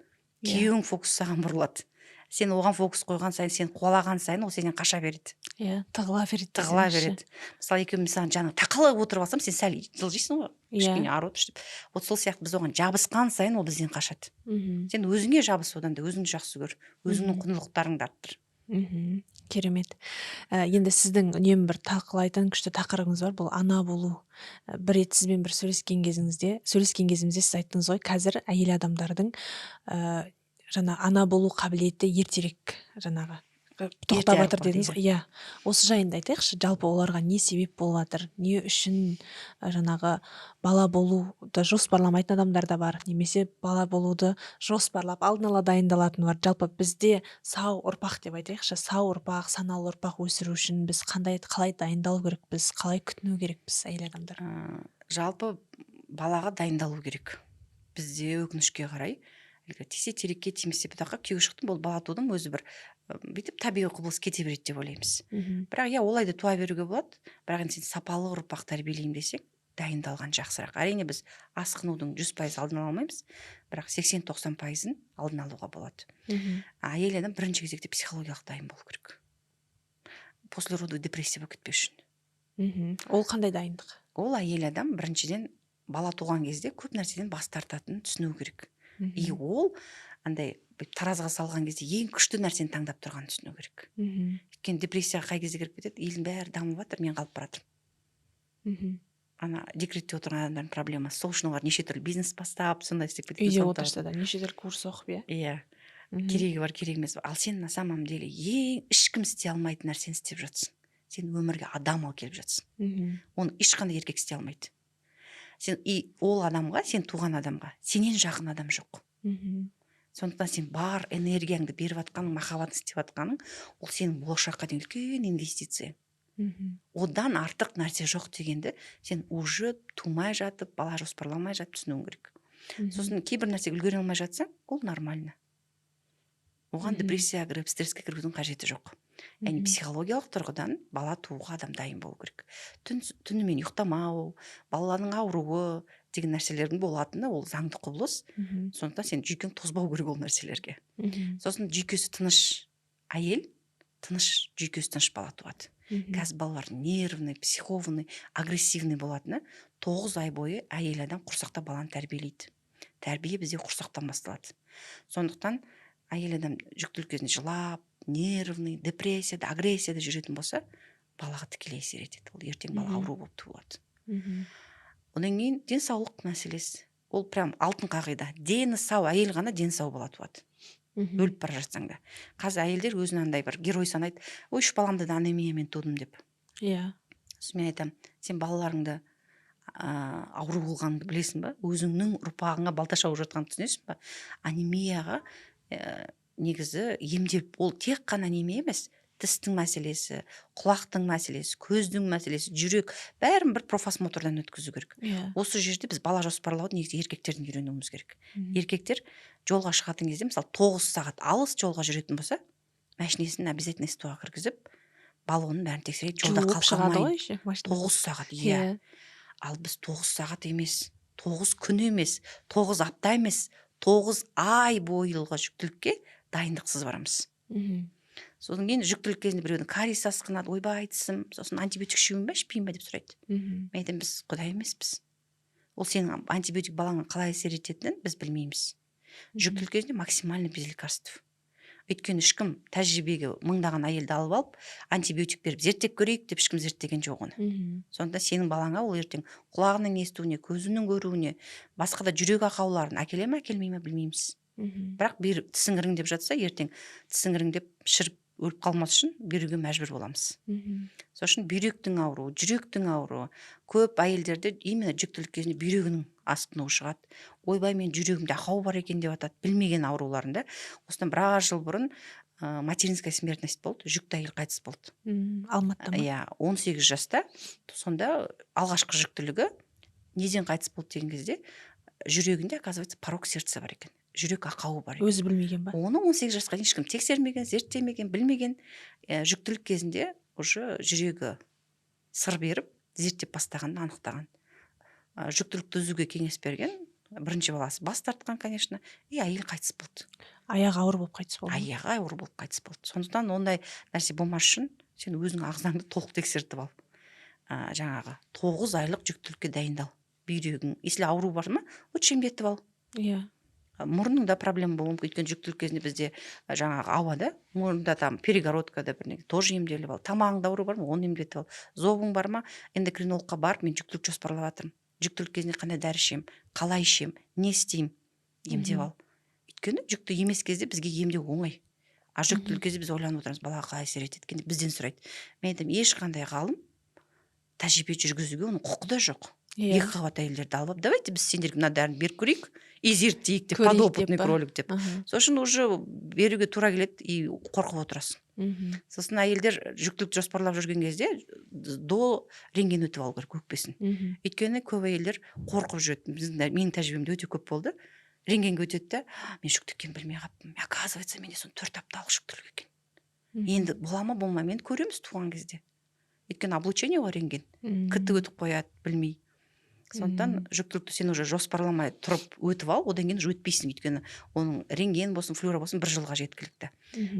Күйеуің фокус саған бұрылады. Сен оған фокус қойған сайын, сен қуалаған сайын ол сенен қаша береді. Тығыла береді. Тығыла береді. Мысалы, екеуміз саған жаңа тақалып отырып алсам, сен сәл жылжисың ғой. Кішкене ары өтіп. Вот сол сияқты біз оған жабысқан сайын ол бізден қашады. Сен өзіңе жабыс, одан да өзіңді жақсы көр. Өзіңнің құндылықтарыңды арттыр. Керемет. Енді сіздің үнемі бір талқылайтын күшті тақырыбыңыз бар, бұл ана болу. Бір рет сізбен бір сөйлескен кезімізде сіз айттыңыз ғой, қазір әйел адамдардың жаңа ана болу қабілеті ертерек жаңағы тоқтап жатыр дедіңіз. Иә. Осы жайында айтайықшы, жалпы оларға не себеп болып жатыр, не үшін жаңағы бала болуды жоспарламайтын адамдар да бар, немесе бала болуды жоспарлап алдын ала дайындалатын бар. Жалпы бізде сау ұрпақ деп айтайықшы, сау ұрпақ, саналы ұрпақ өсіру үшін біз қалай дайындалу керекпіз, қалай күтіну керекпіз әйел адамдар? Жалпы балаға дайындалу керек. Бізде өкінішке қарай тисе терекке, тимесе бұтаққа күйеуге шықтым, бұл бала тудым, өзі бір бүйтіп табиғи құбылыс кете береді деп ойлаймыз. Бірақ олай да туа беруге болады. Бірақ енді сен сапалы ұрпақ тәрбиелеймін десең, дайындалған жақсырақ. Әрине біз асқынудың 100% алдын ала алмаймыз, бірақ 80-90%-ын алдын алуға болады. Әйел адам бірінші кезекте психологиялық дайын болу керек. Послеродовой депрессия болып кетпеу үшін. Ол қандай дайындық? Ол әйел адам біріншіден бала туған кезде көп нәрседен бас тартатынын түсіну керек. И ол андай таразыға салған кезде ең күшті нәрсені таңдап тұрғанын түсіну керек. Өйткені депрессияға қай кезде кіріп кетеді? Елдің бәрі дамып жатыр, мен қалып баратырмын. Ана декретте отырған адамдардың проблемасы. Сол үшін олар неше түрлі бизнес бастап, сондай істеп кетеді. Үйде отырса да неше түрлі курс оқып, иә. Керегі бар, керек емес. Ал сен на самом деле ең ешкім істей алмайтын нәрсені істеп жатсың. Сен өмірге адам алып келіп жатсың. Оны ешқандай еркек істей алмайды. Ол адамға, сен туған адамға сенен жақын адам жоқ. Сондықтан сен бар энергияңды беріп жатқаның, махаббатын істеп жатқаның, ол сенің болашаққа деген үлкен инвестиция. Одан артық нәрсе жоқ дегенді сен уже тумай жатып, бала жоспарламай жатып түсінуің керек. Сосын кейбір нәрсе үлгере алмай жатсаң, ол нормально. Оған депрессия кіріп, стресске кіргізудің қажеті жоқ. Яғни психологиялық тұрғыдан бала тууға адам дайын болу керек. Түнімен ұйықтамау, баланың ауруы деген нәрселердің болатыны ол заңды құбылыс. Сондықтан сен жүйкең тозбау керек ол нәрселерге. Сосын жүйкесі тыныш әйел, жүйкесі тыныш бала туады. Қазір балалар нервный, психованный, агрессивный болатыны 9 ай бойы әйел адам құрсақта баланы тәрбиелейді. Тәрбие бізде құрсақтан басталады. Сондықтан әйел адам жүктілік кезінде жылап, нервный, депрессияда, агрессияда жүретін болса, балаға тікелей әсер етеді. Ол ертең бала ауру болып туылады. Одан кейін денсаулық мәселесі. Ол прям алтын қағида. Дені сау әйел ғана дені сау бала туады. Өліп бара жатсаң да. Қазір әйелдер өзін андай бір герой санайды. Ой, үш баламды да анемиямен тудым деп. Иә. Мен айтамын, сен балаларыңды ауру болғаныңды білесің ба, өзіңнің ұрпағыңа балта шауып жатқаныңды түсінесің ба. Анемияға негізі емдеп, ол тек қана анемия емес, тістің мәселесі, құлақтың мәселесі, көздің мәселесі, жүрек, бәрін бір профосмотрдан өткізу керек. Осы жерде біз бала жоспарлауды негізі еркектерден үйренуіміз керек. Еркектер жолға шығатын кезде, мысалы 9 сағат алыс жолға жүретін болса, машинесін обязательно СТО-ға кіргізіп, баллонын бәрін тексереді, жолда қалқамайын. 9 сағат, иә. Ал біз 9 сағат емес, 9 күн емес, 9 апта емес, 9 ай бойылға жүктілікке дайындықсыз барамыз. Содан кейін жүктілік кезінде біреудің кариесі асқынады, ойбай тісім, сосын антибиотик ішемін ба, ішпеймін ба деп сұрайды. Мен айтамын, біз құдай емеспіз. Ол сенің антибиотик балаңа қалай әсер ететінін біз білмейміз. Жүктілік кезінде максимальный без лекарств. Өйткені ешкім тәжірибеге мыңдаған әйелді алып алып, антибиотик беріп зерттеп көрейік деп ешкім зерттеген жоқ оны. Сонда сенің балаңа ол ертең құлағының естуіне, көзінің көруіне, басқа да жүрек ақауларын әкеле ме, әкелмей ме білмейміз. Бірақ тісің іріңдеп жатса, ертең тісің іріңдеп шіріп өліп қалмас үшін беруге мәжбүр боламыз. Сол үшін бүйректің ауруы, жүректің ауруы, көп әйелдерде именно жүктілік кезінде бүйрегінің асқынуы шығады. Ойбай, мен жүрегімде ақау бар екен деп атады, білмеген ауруларында. Осыдан біраз жыл бұрын материнская смертность болды, жүкті әйел қайтыс болды. Алматыда ма? Иә, 18 жаста. Сонда алғашқы жүктілігі неден қайтыс болды деген кезде жүрегінде, оказывается, порок сердца бар екен. Жүрек ақауы бар екен. Өзі білмеген ба? Оны 18 жасқа дейін ешкім тексермеген, зерттемеген, білмеген. Жүктілік кезінде уже жүрегі сыр беріп, зерттеп бастағанын анықтаған. Жүктілікті үзуге кеңес берген, бірінші баласы бас тартқан, конечно, әйел қайтыс болды. Аяғы ауыр болып қайтыс болды. Аяғы ауыр болып қайтыс болды. Сондықтан ондай нәрсе болмас үшін сен өзің ағзаңды толық тексертіп ал. Жаңағы 9 айлық жүктілікке дайындал. Бүйрегің, если ауру бар ма, лучше емдетіп ал. Иә. Мұрныңда проблема болуы мүмкін, өйткені жүктілік кезінде бізде жаңағы ауада, мұрнында там перегородкада бірнеге тоже емделіп ал. Тамағыңда ауру бар ма, оны емдетіп ал. Зобың бар ма, эндокринологқа барып, мен жүктілік жоспарлап жатырмын. Жүктілік кезінде қандай дәрі ішемін, қалай ішемін, не істеймін, емдеп ал. Өйткені жүкті емес кезде бізге емдеу оңай. А жүктілік кезде біз ойланып отырмыз, балаға қалай әсер етеді екен деп бізден сұрайды. Мен айтамын, ешқандай ғалым тәжірибе жүргізуге оның құқы да жоқ. Екі қабат әйелдерді алып, давайте біз сендерге мына дәріні беріп көрейік, и зерттейік деп, подопытный кролик деп. Сосын уже беруге тура келеді, и қорқып отырасың. Сосын әйелдер жүктілік жоспарлап жүрген кезде до рентген өтіп алу керек өкпесін. Өйткені көп әйелдер қорқып жүреді. Менің тәжірибемде өте көп болды. Рентгенге өтеді, мен жүкті екенін білмей қалыппын. Оказывается, менде сон 4 апталық жүктілік екен. Енді бола ма, болмай, мен көреміз туған кезде. Өйткені облучение ғой рентген. Кітті өтіп қояды, білмей. Сондықтан жүктілікті сен уже жоспарламай тұрып өтіп ал, одан кейін уже өтпейсің, өйткені оның рентген болсын, флюора болсын 1 жылға жеткілікті.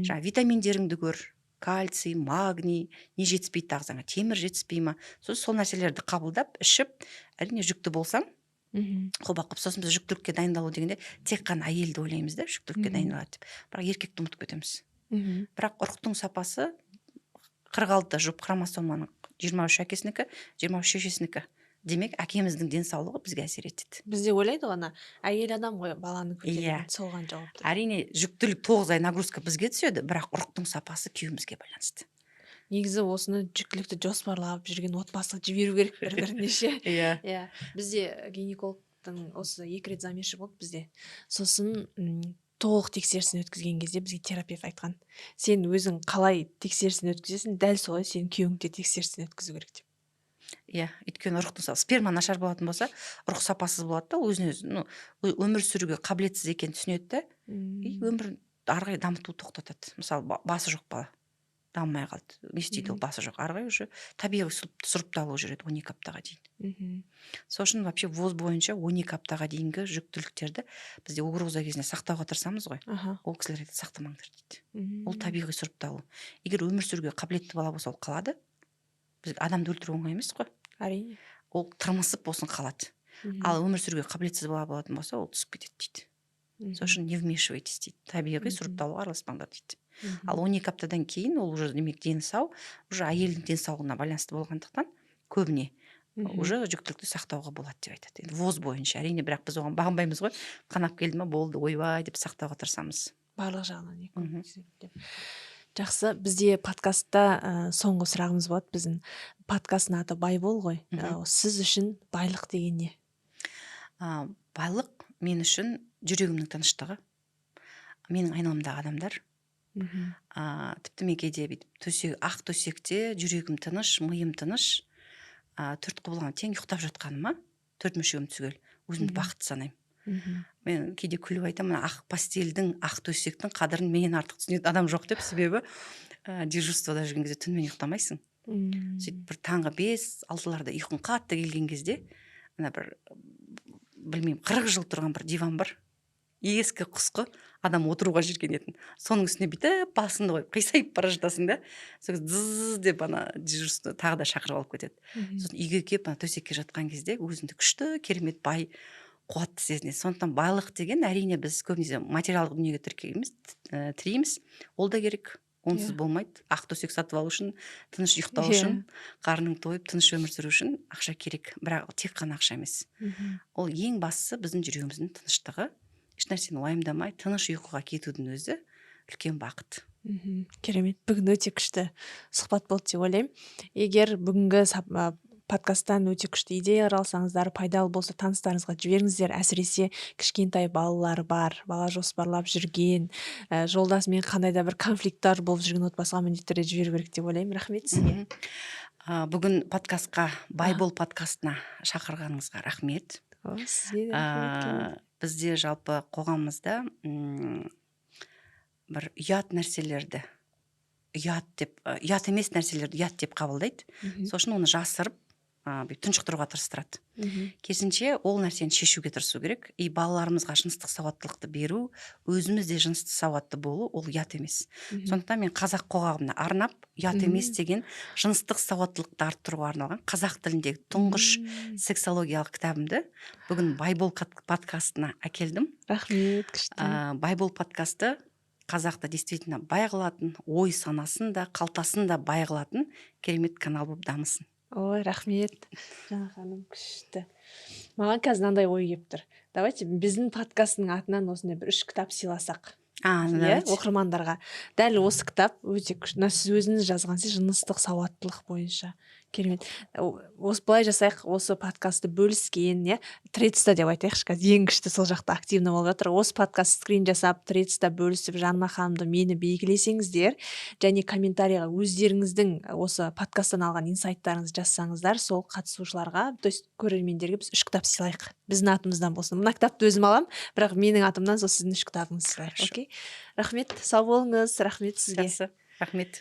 Жаңа витаминдеріңді көр, кальций, магний, не жетіспейді ағзаңа, темір жетіспей ма, сол нәрселерді қабылдап, ішіп, әрине жүкті болсаң, қолбақ қып. Сосын біз жүктілікке дайындалу дегенде тек қана әйелді ойлаймыз да, жүктілікке дайындалады деп. Бірақ еркекті ұмытып кетеміз. Бірақ ұрықтың сапасы 46 жұп хромосоманың 23 әкесінікі, 23 шешесінікі. Демек, әкеміздің денсаулығы бізге әсер етеді. Бізде ойлайды ғана, әйел адам ғой баланы көтерген, соған жауапты. Әрине, жүктілік 9 ай нагрузка бізге түседі, бірақ ұрықтың сапасы күйеуімізге байланысты. Негізі осыны жүктілікті жоспарлап жүрген отбасы жіберу керек бір-біріне ше. Иә. Бізде гинекологтың осы 2 рет замеші болды бізде. Сосын толық тексерісін өткізген кезде бізге терапевт айтқан, сен өзің қалай тексерісін өткізесің, дәл солай сен күйеуіңді тексерісін өткізу керек деп. Иә, өйткені ұрықтың сперма нашар болатын болса, ұрық сапасыз болады да, өзін өмір сүруге қабілетсіз екенін түсінеді да, и өмір ары қарай дамытуды тоқтатады. Мысалы, басы жоқ бала дамымай қалды. Не істейді ол, басы жоқ. Ары қарай уже табиғи сұрыпталу жүреді 12 аптаға дейін. Сол үшін вообще ВОЗ бойынша 12 аптаға дейінгі жүктіліктерді бізде угроза кезінде сақтауға тырысамыз ғой. Ол кісілер айтады, сақтамаңдар дейді. Ол табиғи сұрыпталу. Егер өмір сүруге қабілетті бала болса, ол қалады. Біз адамды өлтіру оңай емес қой. Әрине. Ол тырмысып болсын қалады. Ал өмір сүруге қабілетсіз бала болатын болса, ол түсіп кетеді дейді. Сол үшін не вмешивайтесь дейді. Табиғи сұрыпталуға араласпаңдар дейді. Ал 12 аптадан кейін ол уже демек дені сау, уже әйелдің денсаулығына байланысты болғандықтан көбіне уже жүктілікті сақтауға болады деп айтады. Енді ВОЗ бойынша, әрине, бірақ біз оған бағынбаймыз ғой. Қанап келді ма, болды, ойбай деп сақтауға тырысамыз. Барлық жағынан. Жақсы, бізде подкастта соңғы сұрағымыз болады. Біздің подкасттың аты Байбол ғой. Сіз үшін байлық деген не? Байлық мен үшін жүрегімнің тыныштығы, менің айналамдағы адамдар. Тіпті мен кейде бүйтіп ақ төсекте жүрегім тыныш, миым тыныш, төрт құбылаң тең ұйықтап жатқаныма, төрт мүшегім түгел өзімді бақытты санаймын. Мен кейде күліп айтамын, ақ постельдің, ақ төсектің қадірін менен артық түсінетін адам жоқ деп. Себебі дежурствода жүрген кезде түнімен ұйықтамайсың. Сөйтіп бір таңғы 5-6-ларда ұйқың қатты келген кезде, ана бір білмеймін 40 жыл тұрған бір диван бар, ескі құсқы, адам отыруға жіберген. Соның үстіне бүйтіп басыңды қойып қисайып бара жатасың да, сол зыз деп ана дежурство тағы да шақырып алып кетеді. Сосын үйге келіп ана төсекке жатқан кезде өзіңді күшті, керемет, бай, қуатты сезінесің. Сондықтан байлық деген әрине біз көбінесе материалдық дүниеге тіреміз. Ол да керек. Онсыз болмайды. Ақ төсек сатып алу үшін, тыныш ұйықтау үшін, қарның тойып, тыныш өмір сүру үшін ақша керек. Бірақ тек қана ақша емес. Ол ең бастысы біздің жүрегіміздің тыныштығы. Еш нәрсені уайымдамай, тыныш ұйқыға кетудің өзі үлкен бақыт. Керемет. Бүгін өте күшті сұхбат болды деп ойлаймын. Егер бүгінгі подкасттан өте күшті идеялар алсаңыздар, пайдалы болса таныстарыңызға жіберіңіздер. Әсіресе кішкентай балалары бар, бала жоспарлап жүрген, жолдасымен қандай да бір конфликттар болып жүрген отбасыға міндетті түрде жіберу керек деп ойлаймын. Рахмет сізге. Бүгін подкастқа, Байбол подкастына шақырғаныңызға рахмет. Сізге де рахмет. Бізде жалпы қоғамымызда бір ұят нәрселерді, ұят емес нәрселерді ұят деп қабылдайды. Сол үшін оны жасырып, тұншықтыруға тырыстырады. Керісінше ол нәрсені шешуге тырысу керек. Балаларымызға жыныстық сауаттылықты беру, өзіміз де жыныстық сауатты болу, ол ұят емес. Сондықтан мен қазақ қоғамына арнап, ұят емес деген жыныстық сауаттылықты арттыруға арналған қазақ тіліндегі тұңғыш сексологиялық кітабымды бүгін Байбол подкастына әкелдім. Рахмет, күшті. Байбол подкасты қазақты действительно бай қылатын, ой санасын да, қалтасын да бай қылатын керемет канал болып дамысын. Ой, рахмет. Жана ханым, күшті. Маған қазір мынандай ой келіп тұр. Давайте біздің подкасттың атынан осындай бір 3 кітап сыйласақ. Оқырмандарға. Дәл осы кітап өте күшті. Сіз өзіңіз жазғансыз, жыныстық сауаттылық бойынша. Керемет. Осы былай жасайық, осы подкастты бөліскен, тредста деп айтайықшы, қазір ең күшті сол жақта активно болып жатыр. Осы подкаст скрин жасап, тредста бөлісіп, Жанна ханымды, мені белгілесеңіздер, және комментарийға өздеріңіздің осы подкасттан алған инсайттарыңызды жазсаңыздар, сол қатысушыларға, то есть көрермендерге біз 3 кітап сыйлайық. Біздің атымыздан болсын. Мына кітапты өзім алам, бірақ менің атымнан сол сіздің 3 кітабыңызды сыйлайық. Окей? Рахмет, сау болыңыз. Рахмет сізге. Рахмет.